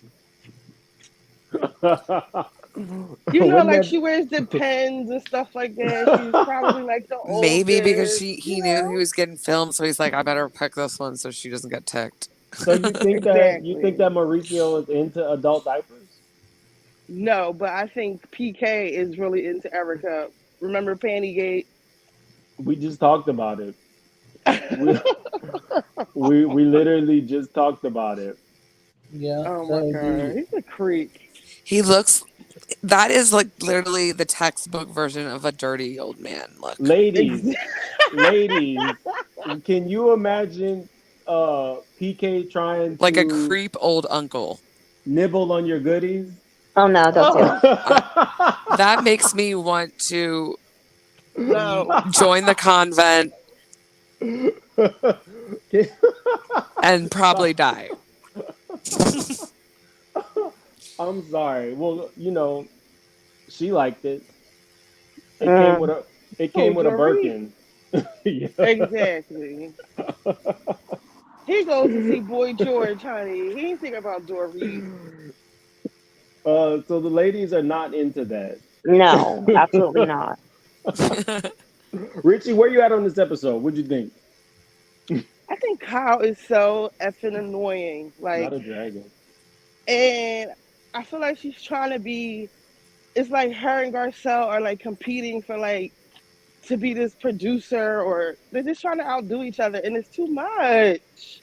You know, Wouldn't like that? she wears the pens and stuff like that. She's probably like the Maybe because oldest. he You knew he know, was getting filmed, so he's like, I better pick this one so she doesn't get ticked. So you think that exactly. Mauricio is into adult diapers? No, but I think PK is really into Erica. Remember Pantygate? We just talked about it. We we literally just talked about it. Oh Yeah, my so god, indeed. he's a creep. He looks that is like literally the textbook version of a dirty old man look. Ladies, Ex- ladies, can you imagine PK trying Like a to creep old uncle. nibble on your goodies? Oh no, don't do oh it. I, that makes me want to no, join the convent and probably die. I'm sorry. Well, she liked it. It came with Mm. a it came who with a Dorit? Birkin. Yeah. Exactly. He goes to see Boy George, honey. He ain't thinking about Dorit. So the ladies are not into that. No, absolutely not. Richie, where you at on this episode? What'd you think? I think Kyle is so effing annoying. Not Like, a dragon. and I feel like she's trying to be. It's like her and Garcelle are like competing for like to be this producer, or they're just trying to outdo each other, and it's too much.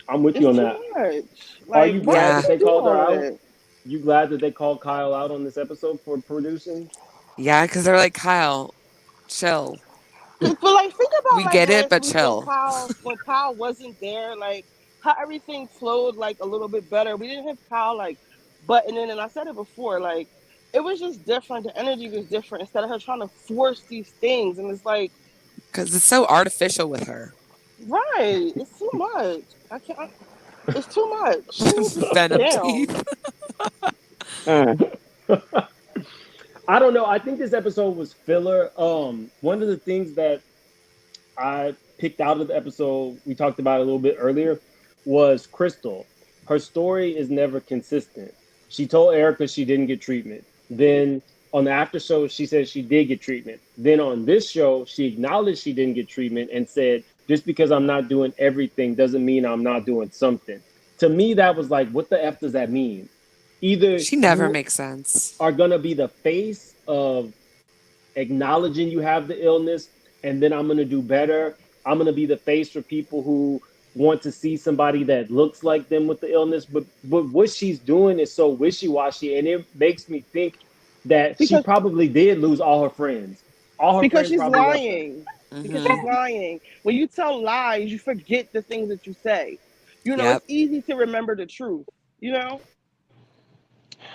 I'm with you It's on too that. much. Are Like, you why glad does Yeah. that she they do called her all of out? this? You glad that they called Kyle out on this episode for producing? Yeah, because they're like, Kyle, chill. But like, think about We like get it, last but week when chill. Kyle wasn't there, like how everything flowed like a little bit better. We didn't have Kyle like butting in, and I said it before, like it was just different. The energy was different instead of her trying to force these things, and it's like, Because it's so artificial with her. right, it's too much. I can't. It's too much. She needs to sit Venom down. teeth. Mm. I don't know. I think this episode was filler. One of the things that I picked out of the episode we talked about a little bit earlier was Crystal. her story is never consistent. She told Erica she didn't get treatment. Then on the after show, she said she did get treatment. Then on this show, she acknowledged she didn't get treatment and said, just because I'm not doing everything doesn't mean I'm not doing something. To me, that was like, what the F does that mean? Either She never you makes sense. are going to be the face of acknowledging you have the illness, and then I'm going to do better. I'm going to be the face for people who want to see somebody that looks like them with the illness. But what she's doing is so wishy-washy, and it makes me think that she because probably did lose all her friends. All her because friends she's probably left her. lying. Because Mm-hmm. she's lying. When you tell lies, you forget the things that you say. Yep. It's easy to remember the truth. You know,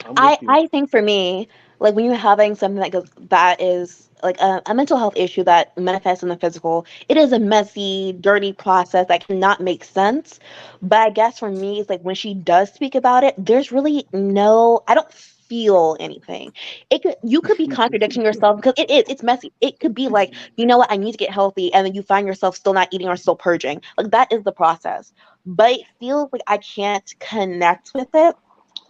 I'm I with you. I think for me, like when you're having something that goes that is like a mental health issue that manifests in the physical, it is a messy, dirty process that cannot make sense. But I guess for me, it's like when she does speak about it, there's really no, I don't feel anything. You could be contradicting yourself because it's messy. It could be like, you know what, I need to get healthy, and then you find yourself still not eating or still purging. Like that is the process. But it feels like I can't connect with it,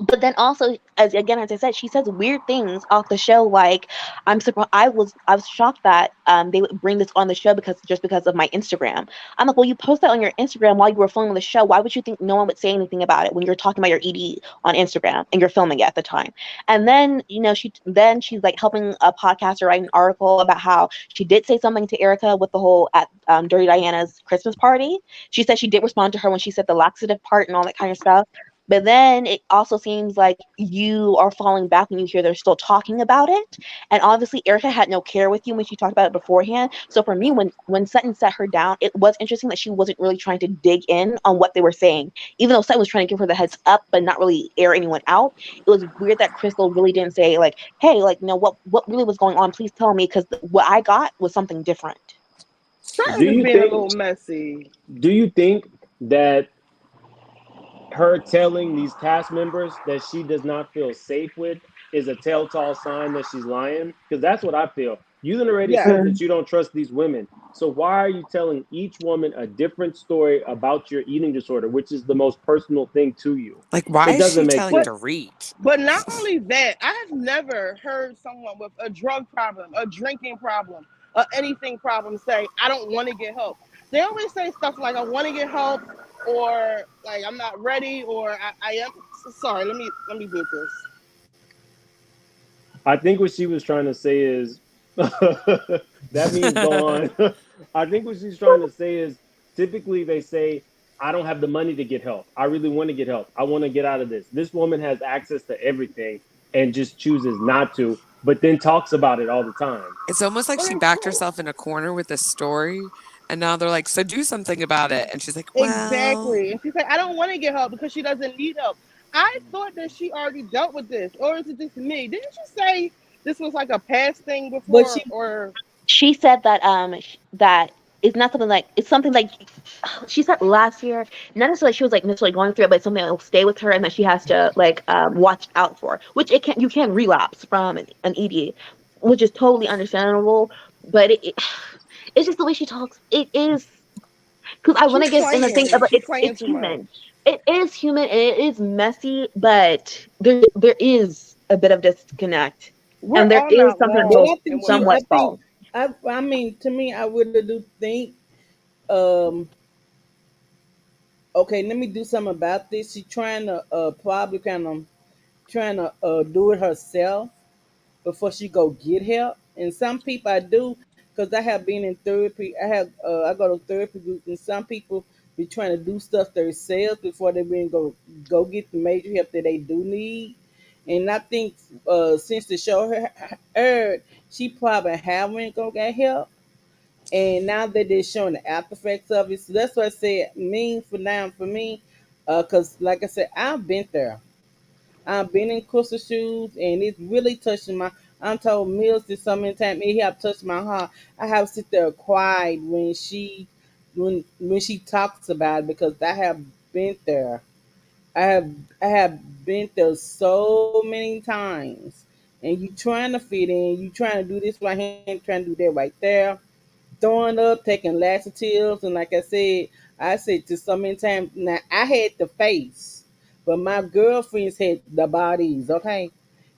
but then also, as I said, she says weird things off the show. Like, I'm surprised. I was shocked that they would bring this on the show because of my Instagram. I'm like, well, you post that on your Instagram while you were filming the show. Why would you think no one would say anything about it when you're talking about your ED on Instagram and you're filming it at the time? And then she's like helping a podcaster write an article about how she did say something to Erica with the whole at Dirty Diana's Christmas party. She said she did respond to her when she said the laxative part and all that kind of stuff. But then it also seems like you are falling back when you hear they're still talking about it. And obviously, Erica had no care with you when she talked about it beforehand. So for me, when Sutton set her down, it was interesting that she wasn't really trying to dig in on what they were saying, even though Sutton was trying to give her the heads up, but not really air anyone out. It was weird that Crystal really didn't say like, "Hey, like, no, what really was going on? Please tell me," because what I got was something different. Do Sutton's is you being a think? little messy. Do you think that her telling these cast members that she does not feel safe with is a telltale sign that she's lying? Because that's what I feel. You already Yes. said that you don't trust these women. So why are you telling each woman a different story about your eating disorder, which is the most personal thing to you? Like, why It is she doesn't make telling But sense. Dorit? but not only that, I have never heard someone with a drug problem, a drinking problem, or anything problem say, I don't want to get help. They always say stuff like I want to get help or like I'm not ready or I am sorry, let me mute this. I think what she was trying to say is that means gone. I think what she's trying to say is typically they say, I don't have the money to get help. I really want to get help. I want to get out of this. This woman has access to everything and just chooses not to, but then talks about it all the time. It's almost like But she it's backed herself in a corner with this story, and now they're like, "So do something about it." And she's like, "Well, exactly. And she's like, I don't want to get help because she doesn't need help. I thought that she already dealt with this. Or is it just me? Didn't you say this was like a past thing But before? she Or She said that that it's not something like it's something like she said last year, not necessarily she was like necessarily going through it, but it's something that will stay with her and that she has to like watch out for, which it can you can relapse from an ED, which is totally understandable. But it's just the way she talks. It is because I want she's to get in the thing playing. about She's playing it's too much. human. It is human and it is messy, but there is a bit of disconnect, We're and there all is not something that but feels I wrong in think what she we're I somewhat think false. I mean to me I really do think um okay, let me do something about this. She trying to probably kind of trying to do it herself before she go get help. And some people I do because I have been in therapy. I go to therapy group, and some people be trying to do stuff themselves before they even go get the major help that they do need. And I think since the show aired, she probably haven't go get help. And now that they're showing the after effects of it, so that's what I said. Mean for now for me, because like I said, I've been there. I've been in Crystal shoes, and it's really touching my. I'm told Mills did so many times it have touched my heart. I have sit there quiet when she talks about it because I have been there. I have been there so many times, and you trying to fit in, you trying to do this right here, trying to do that right there, throwing up, taking laxatives, and like I said to so many times. Now I had the face. but my girlfriends had the bodies. Okay,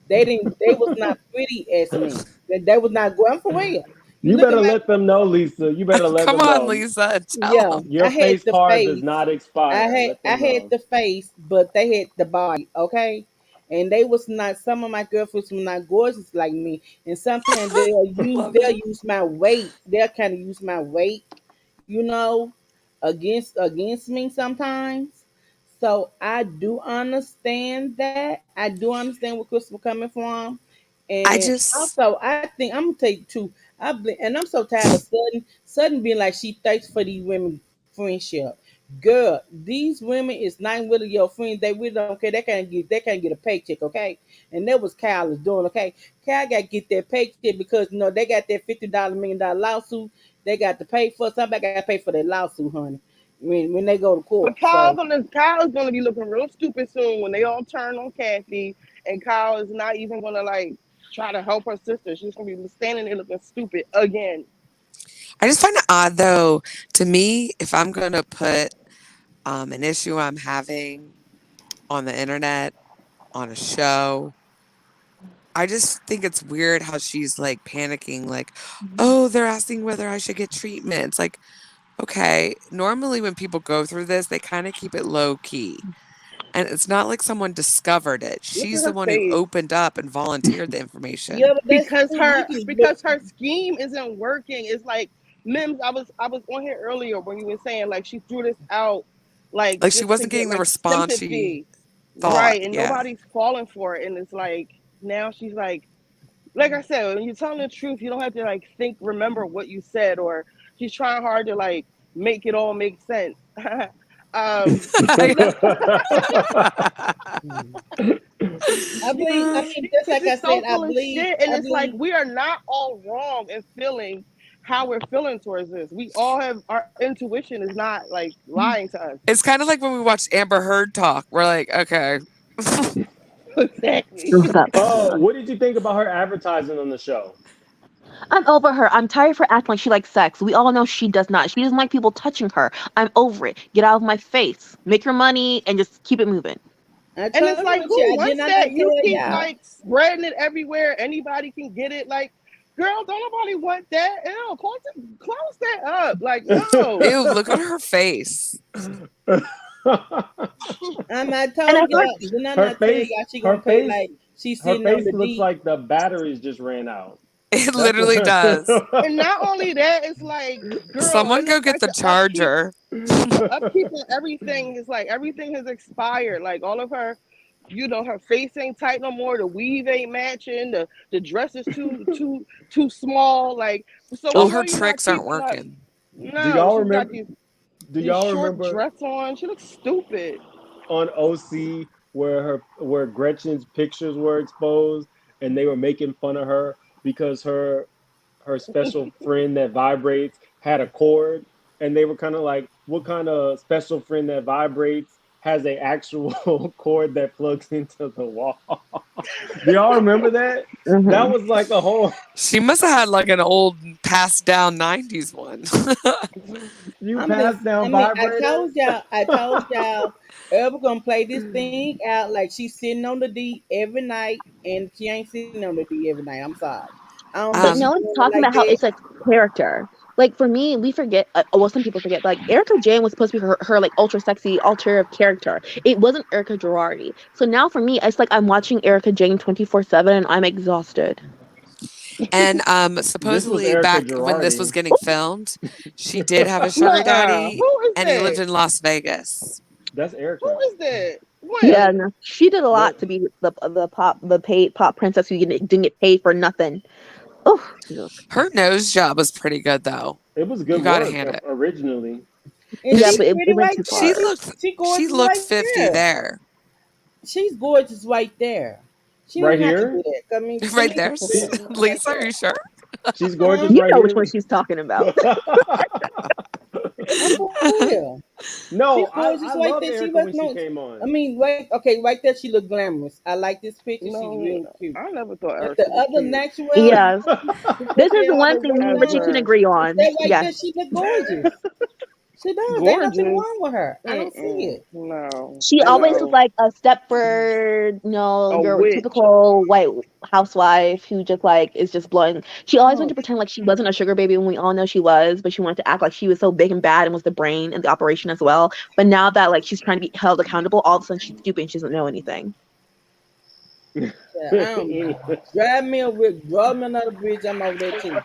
they didn't. They was not pretty as me. They was not. I'm for real. You You look at better my. let them know, Lisa. You better let Come them on, know. Lisa, tell Yeah, them. I Your had face the card does face. not I expire. had Let I them had know. the face, but they had the body. Okay, and they was not. Some of my girlfriends were not gorgeous like me, and sometimes Love they'll it. use my weight. They'll kind of use my weight, you know, against me sometimes. So I do understand that. I do understand where Crystal coming from. I And just, also, I think I'm gonna take two. And I'm so tired of Sudden being like she thanks for these women friendship. Girl, these women is not really your friends. They really don't care. They can't get a paycheck, okay? And that was Kyle is doing, okay. Kyle got to get that paycheck because they got that $50 million lawsuit. They got to pay for somebody got to pay for that lawsuit, honey. When they go to court. But So Kyle's gonna be looking real stupid soon when they all turn on Kathy, and Kyle is not even gonna like try to help her sister. She's gonna be standing there looking stupid again. I just find it odd though. To me, if I'm gonna put an issue I'm having on the internet on a show, I just think it's weird how she's like panicking, like, oh, they're asking whether I should get treatment. It's like, okay, normally when people go through this, they kind of keep it low key. And it's not like someone discovered it. Look at She's the her one who face. opened up and volunteered the yeah, information. but that's true. You can look. Because her scheme isn't working. It's like Mims, I was on here earlier when you were saying like she threw this out like Like she just to wasn't get getting the like response she sympathy. thought. Right. And Yeah. nobody's falling for it. And it's like now she's like I said, when you're telling the truth, you don't have to like remember what you said, or she's trying hard to like make it all make sense. You know, I because mean, just she's like I just said, so full of shit, and I it's like believe. we are not all wrong in feeling how we're feeling towards this. We all have our intuition is not like lying to us. It's kind of like when we watched Amber Heard talk. We're like, okay. Exactly. What's up? What did you think about her advertising on the show? I'm over her. I'm tired of her acting like she likes sex. We all know she does not. She doesn't like people touching her. I'm over it. Get out of my face. Make your money and just keep it moving. I And told it's you, like, who I did wants not that? tell You keep y'all. like spreading it everywhere. Anybody can get it. Like, girl, don't nobody want that. Ew, close that up. Like, no. Ew, look at her face. I And I told feel like y'all, did I her not tell face, y'all she her gonna pay face, like she's her sitting on face the looks D? like the batteries just ran out. It That's literally does. And not only that, it's like, girl, Someone and go it's get like the the upkeep, charger. the upkeep on everything is like everything has expired. Like all of her, her face ain't tight no more. The weave ain't matching. The dress is too small. Like, so we All know her you're not tricks aren't keeping up. working. do No, y'all she's got remember? these Do these y'all short remember dress on. She looks stupid. on OC where Gretchen's pictures were exposed and they were making fun of her because her special friend that vibrates had a cord, and they were kind of like, what kind of special friend that vibrates has a actual cord that plugs into the wall? Do y'all remember that? That hmm was like a whole. She must have had like an old passed down 90s one. You I'm just, pass down told vibrators. y'all, Elba gonna play this thing out like she's sitting on the D every night, and she ain't sitting on the D every night. I'm sorry. I don't think But she's um, no one's doing it talking like about how that. it's like character. Like for me, we forget. Well, some people forget. But like Erika Jayne was supposed to be her like ultra sexy alternative character. It wasn't Erica Girardi. So now for me, it's like I'm watching Erika Jayne 24/7, and I'm exhausted. and This was supposedly Erica back when this was Girardi. getting filmed, she did have a sugar Nuh-uh. daddy Who is and he lived that? in Las Vegas. That's Who Erica. is that? Yeah, When? no, she did a That lot to be the paid pop princess who didn't get paid for nothing. Oh, Jesus. Her nose job was pretty good though. it was good You got to work hand it. originally. And Yeah, she's but She pretty it went right too she far. there. looked She she gorgeous looked right 50 there. there. She's gorgeous right there. She Right don't have to do here, that. I mean, them Right people there. put she that right Lisa, are there. you sure? she's Huh? gorgeous You right know which here. one she's talking about. I'm for real. No, She's gorgeous I right loved there. She Erica was when she no. came I on. mean, right? Okay, right there. She look glamorous. I like this picture. She's No, real cute. I never thought But the Erica was other cute. natural, Yes, before this she is had the all one the thing weight me and As Richie can on, her. agree but on. that right Yes, there, she look gorgeous. She does. Ain't nothing Gorgeous. wrong with her. I don't see Mm-mm. it. No, She always was no. like a Stepford, A your witch. typical white housewife who just like is just blowing. She always wanted Oh, to pretend like she wasn't a sugar baby when we all know she was, but she wanted to act like she was so big and bad and was the brain and the operation as well. But now that like she's trying to be held accountable, all of a sudden she's stupid and she doesn't know anything. yeah, drive me another bridge. I'm over there too.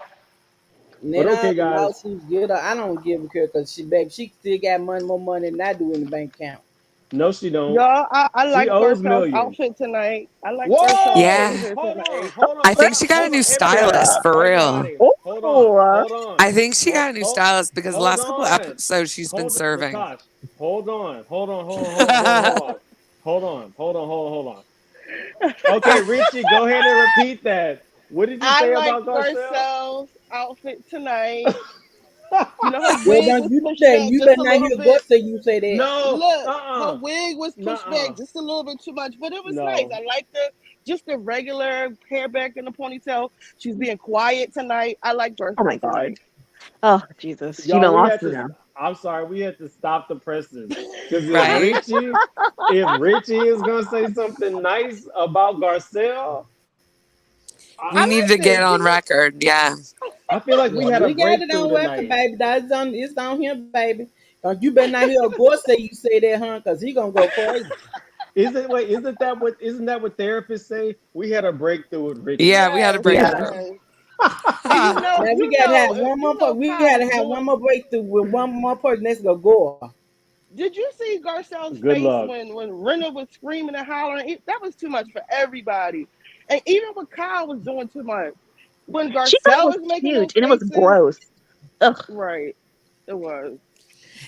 But Now okay, the guys. lawsuits get her. I don't give a care because she still got money, more money than I do in the bank account. No, she don't. Y'all, I She like owes Garcelle's millions. outfit tonight. I like Garcelle's Whoa! Yeah. outfit Hold on, tonight. hold I on, think she got a hold new on. Everybody, stylist for real. everybody, hold on, Oh, hold on, I think she got a new hold, stylist because the hold last couple on, episodes she's been hold, serving. Latasha, hold on. Okay, Richie, go ahead and repeat that. What did you I say like about Garcelle? Garcelle's outfit tonight. You know, her Well, wig don't was you do pushed that. back You just better a not little hear God bit. say you say that. No, Look, her wig was pushed back nuh-uh, just a little bit too much, but it was nice. no. I like the regular hair back in the ponytail. She's being quiet tonight. I like oh my Garcelle God. tonight. Oh Jesus. She Y'all, been we lost had me to. now. I'm sorry, we had to stop the presses because Right? If Richie is gonna say something nice about Garcelle, We I I, need to liked get it. She on looked. record. Yeah. I feel like we Yeah, had a we got it breakthrough on record, tonight. baby. It's on here, baby. Don't you better not hear God say you say that, huh? Because he gonna go crazy. Is it wait? Isn't that what therapists say? We had a breakthrough with Richie. Yeah, we had a Yes, Yeah. breakthrough. yes. And Now we gotta have one more. We Kyle gotta was have one doing. more breakthrough with one more person. That's gonna go. Did you see Garcelle's Good face luck. when Rinna was screaming and hollering? That was too much for everybody. And even when Kyle was doing too much. When She thought it Garcelle was was making those cute and it was faces, gross. Ugh. right, it was.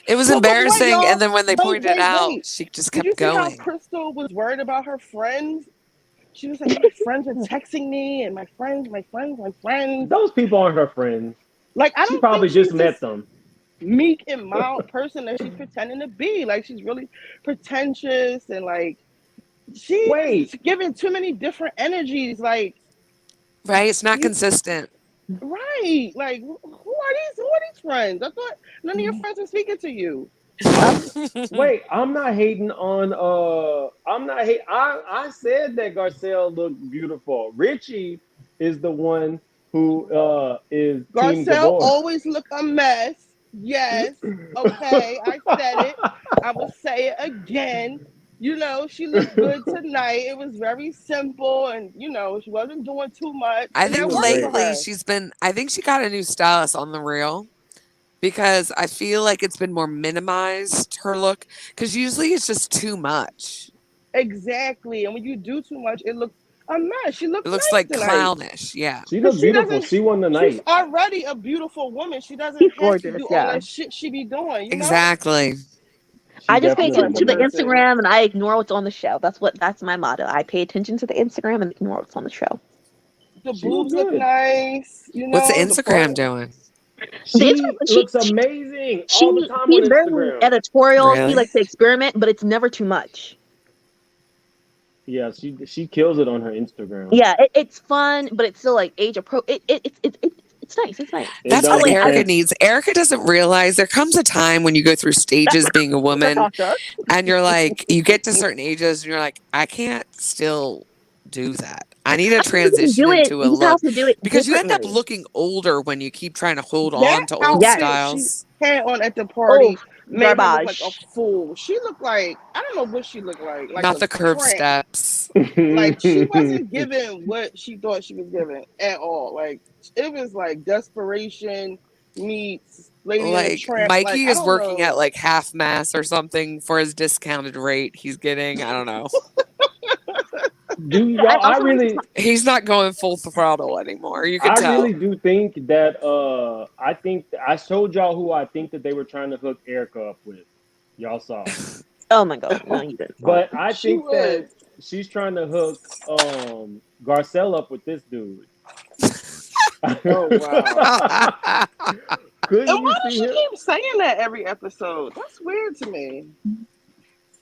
It was Well, but wait, embarrassing. And y'all. then when they Wait, pointed it wait, out, wait. she just Did you kept see how going. Crystal was worried about her friends? She was like, my friends are texting me, and my friends. Those people aren't her friends. Like, I She don't think probably just she's met this them. meek and mild person that she's pretending to be. Like, she's really pretentious and like she's Wait, giving too many different energies. Like, Right? It's not you consistent. right? Like, who are these? Who are these friends? I thought none of your friends were speaking to you. I'm wait. I'm not hating on. I'm not hate. I said that Garcelle looked beautiful. Richie is the one who is Team Garcelle Gabor. always look a mess. Yes. Okay. I said it. I will say it again. She looked good tonight. It was very simple and, she wasn't doing too much. I And She that think looked worked for great. lately her. I think she got a new stylist on the real because I feel like it's been more minimized, her look, because usually it's just too much. Exactly. And when you do too much, it looks a mess. She It looked looks nice like tonight. clownish. Yeah. She Because looked beautiful. She won the she's night. already a beautiful woman. She doesn't She's have to gorgeous, do all yeah. that shit she be doing? Exactly. She I just pay I'm definitely sorry attention for to the did. cursing. Instagram and I ignore what's on the show. That's my motto. I pay attention to the Instagram and ignore what's on the show. The She looked boobs look good. nice, What's the the Instagram front. doing? The She Instagram looks amazing she all the time on she's very Instagram. editorial. She Really? likes to experiment, but it's never too much. Yeah, she kills it on her Instagram. Yeah, it's fun, but it's still like age appro. It's nice. It's nice. It That's Oh what don't wait, be I Erica sense. needs. Erica doesn't realize there comes a time when you go through stages being a woman Natasha. and you're like, you get to certain ages and you're like, I can't still do that. I need to You can transition do it. into a You just have look to do it because you end up differently. looking older when you keep trying to hold That on to old outfit Yes. she styles. had on at the Oh, party made her look like a garbage. fool. She looked like I don't know what she looked like Not a the curved tramp. steps. Like she wasn't giving what she thought she was giving at all. Like it was like desperation meets Lady and the Like Tramp. Like Mikey I is don't working at know. like half mass or something for his discounted rate he's getting. I don't know. Do I y'all? also like to He's not going full throttle anymore. You could I really tell. do think that I think I showed y'all who I think that they were trying to hook Erica up with. Y'all saw. oh my god, no, you didn't. But I She think was. that she's trying to hook Garcelle up with this dude. Oh wow. Couldn't And you why does see she him? keep saying that every episode? That's weird to me.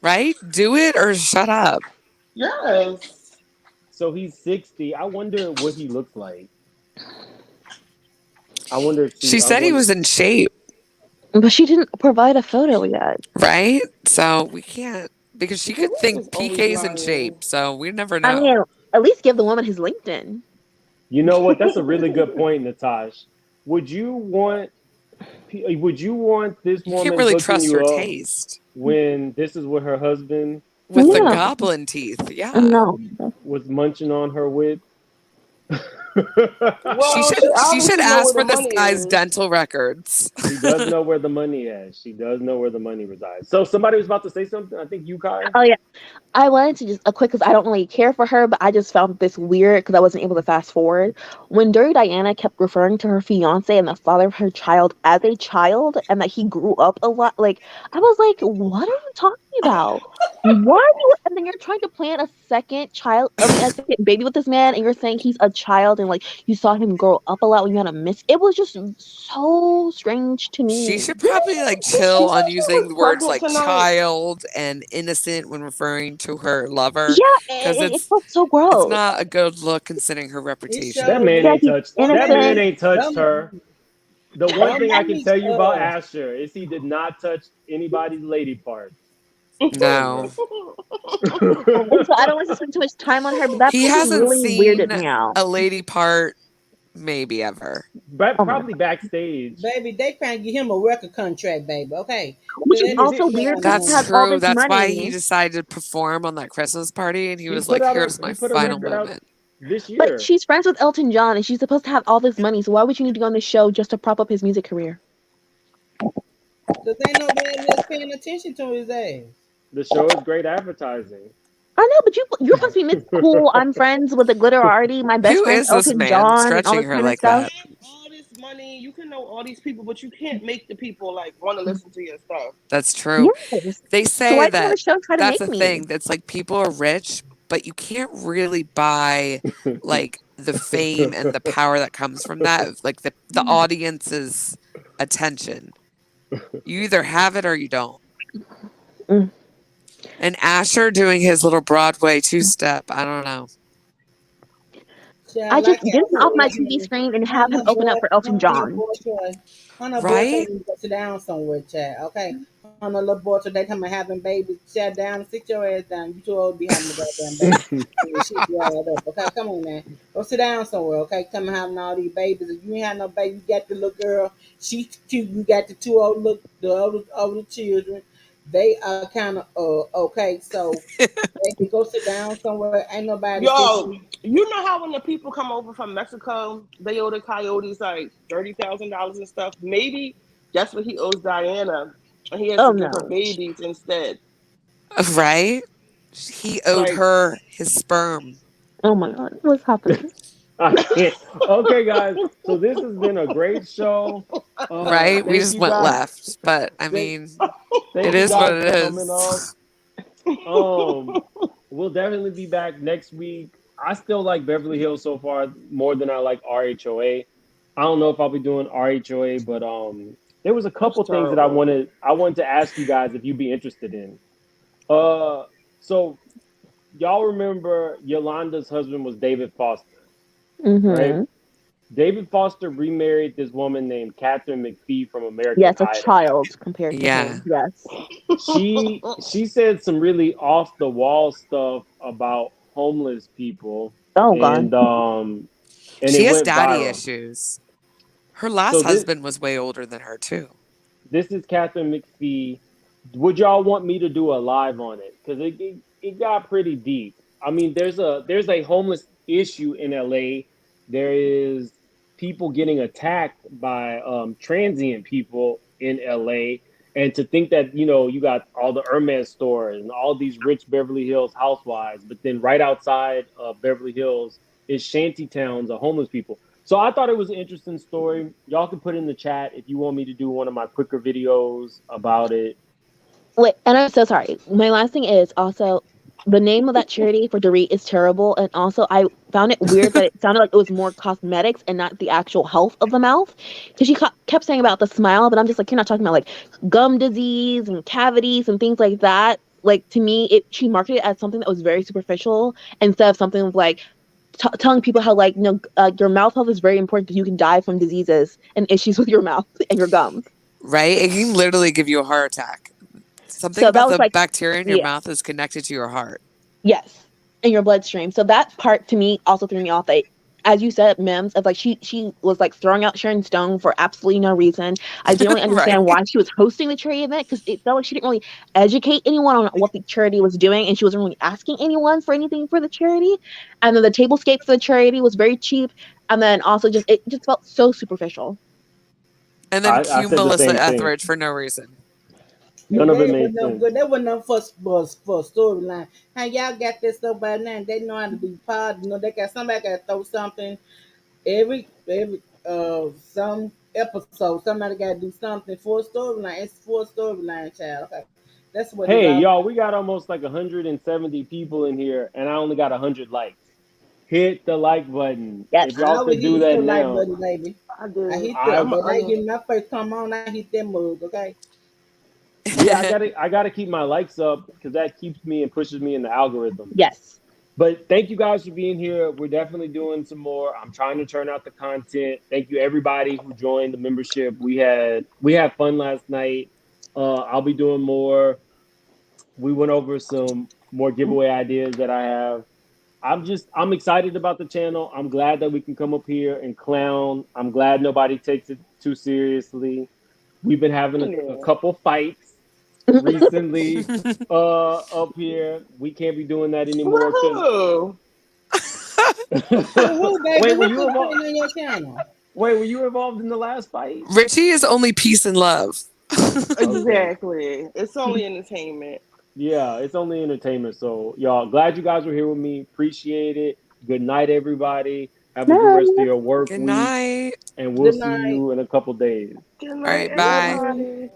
Right? Do it or shut up. Yes. So he's 60. I wonder what he looks like. I wonder if She I said he wonder was in shape. But she didn't provide a photo yet. Right? So we can't because she could Dorit think is always PK's in lying. shape, so we never I know. mean, at least give the woman his LinkedIn. You know what? That's a really good point, Natasha. Would you want would you want this You can't woman really hooking trust her you up taste when this is what her husband with the Yeah, was goblin teeth. Yeah. no. was munching on her with? Well, she She should obviously know ask where for the this money guy's is. dental records. She does know where the money is. She does know where the money resides. So somebody was about to say something. I think you, Kai. Oh yeah, I wanted to just a quick because I don't really care for her, but I just found this weird because I wasn't able to fast forward when Dirty Diana kept referring to her fiance and the father of her child as a child, and that he grew up a lot. Like I was like, what are you talking about? Why are you? And then you're trying to plan a second child. I mean, a second baby with this man, and you're saying he's a child, and like you saw him grow up a lot when you had a miss. It was just so strange to She me. should Didn't probably like she chill said on she was using words pregnant like tonight? child and innocent when referring to her lover Yeah, because it felt so it's gross. not a good look considering her It That reputation. showed man Yeah, did. ain't he's touched. Don't That make man me. innocent. ain't touched Don't her. The one don't thing I make can me. tell you about Asher is he did not touch anybody's lady parts. No. And so I don't want to spend too much time on her, but that He part just hasn't really weirded seen me out. a lady part maybe ever. But Oh my probably god. backstage. Baby, they trying to get him a record contract, baby. Okay, so Which is let me also sit weird down because he That's on has it. all true. this That's why he money. decided to perform on that Christmas party and he He was put like, out a here's my he put a final record out moment. this But year. she's friends with Elton John and she's supposed to have all this money, so why would you need to go on this show just to prop up his music career? Cause ain't nobody else paying attention to his ass. The show is great advertising. I know, but you're supposed to be Miss Cool. I'm friends with the glitter arty, my best Who friend's is this Elton man John, and all stretching this her kind of like stuff. that? Have all this money, you can know all these people, but you can't make the people like want to listen to your stuff. That's true. Yes. They So say why come on the that show and try to that's make a me? thing that's like people are rich, but you can't really buy like the fame and the power that comes from that, like the audience's attention. You either have it or you don't. Mm. And Asher doing his little Broadway two step, I don't know. I Child, just like get him off my I TV said, screen and her have and him her open boy, up for Elton her and her John. boy toy, her and her boy toy Right? need to go sit down somewhere, child. Okay, her and her little boy toy, they come and having babies. Sit down, sit your ass down. You too old to be having a goddamn baby. And shit dried up. Okay, come on now, go sit down somewhere. Okay, come and having all these babies. If you ain't have no baby, you got the little girl. She cute. You got the two old look, the older children. They are kind of okay. So baby, go sit down somewhere. Ain't nobody Yo, fixing. you know how when the people come over from Mexico, they owe the coyotes like $30,000 and stuff. Maybe that's what he owes Diana, and he has Oh to give her no. babies instead. Right? He owed Like, her his sperm. Oh my god. What's happening? I can't. Okay, guys. So this has been a great show. Right? We Thank just you went guys. left. But I Thank, mean, it thank you is what guys it for coming on. is. Um, we'll definitely be back next week. I still like Beverly Hills so far more than I like RHOA. I don't know if I'll be doing RHOA, but there was a it's couple things that terrible. I wanted to ask you guys if you'd be interested in. Uh, so y'all remember Yolanda's husband was David Foster, right? Mm-hmm. David Foster remarried this woman named Catherine McPhee from American Yes, a Idol. child compared to Yeah. him. Yes. She said some really off the wall stuff about homeless people, Oh god. and it She has went daddy viral. issues. Her So last husband was way older than her, too. this is Catherine McPhee. Would y'all want me to do a live on it? Because it got pretty deep. I mean, there's a homeless issue in LA. There is people getting attacked by transient people in LA. And to think that, you got all the Hermes stores and all these rich Beverly Hills housewives, but then right outside of Beverly Hills is shanty towns of homeless people. So I thought it was an interesting story. Y'all can put in the chat if you want me to do one of my quicker videos about it. Wait, and I'm so sorry. My last thing is also the name of that charity for Dorit is terrible, and also I found it weird that it sounded like it was more cosmetics and not the actual health of the mouth. Because she kept saying about the smile, but I'm just like, you're not talking about like gum disease and cavities and things like that. Like to me, she marketed it as something that was very superficial instead of something of like telling people how like your mouth health is very important because you can die from diseases and issues with your mouth and your gums. right? It can literally give you a heart attack. Something So that about was the like, bacteria in your yeah. mouth is connected to your heart. Yes, in your bloodstream. So that part to me also threw me off. That, as you said, Mims, of like she was like throwing out Sharon Stone for absolutely no reason. I didn't really Right. understand why she was hosting the charity event because it felt like she didn't really educate anyone on what the charity was doing, and she wasn't really asking anyone for anything for the charity. And then the tablescape for the charity was very cheap, and then also just it just felt so superficial. And then I cue said the Melissa same thing. Etheridge for no reason. Yeah, None of it they made wasn't no sense. good. That wasn't no for storyline. How y'all got this stuff by now? They know how to do pod. You know, they got somebody got to throw something every some episode. Somebody got to do something for a storyline. It's for a storyline, child. Okay. That's what it's Hey, all y'all, about. we got almost like 170 people in here, and I only got 100 likes. Hit the like button. If Yes. I y'all always could do hit that the like now, button, baby. I I did. hit the I'm when I I get my first come on, I hit them moves. Okay. yeah, I gotta keep my likes up because that keeps me and pushes me in the algorithm. Yes. But thank you guys for being here. We're definitely doing some more. I'm trying to turn out the content. Thank you everybody who joined the membership. We had fun last night. I'll be doing more. We went over some more giveaway ideas that I have. I'm excited about the channel. I'm glad that we can come up here and clown. I'm glad nobody takes it too seriously. We've been having a yeah. couple fights recently up here. We can't be doing that anymore because Woohoo! Who, baby? wait, were Who you been involved? putting on your channel? Wait, were you involved in the last fight? Richie is only peace and love. Okay. Exactly. It's only entertainment. Yeah, it's only entertainment. So, y'all, glad you guys were here with me. Appreciate it. Good night, everybody. Have a good rest of No. your work Good week, night. and we'll Good see night. you in a couple days. Good All night, right, bye. Bye. everybody.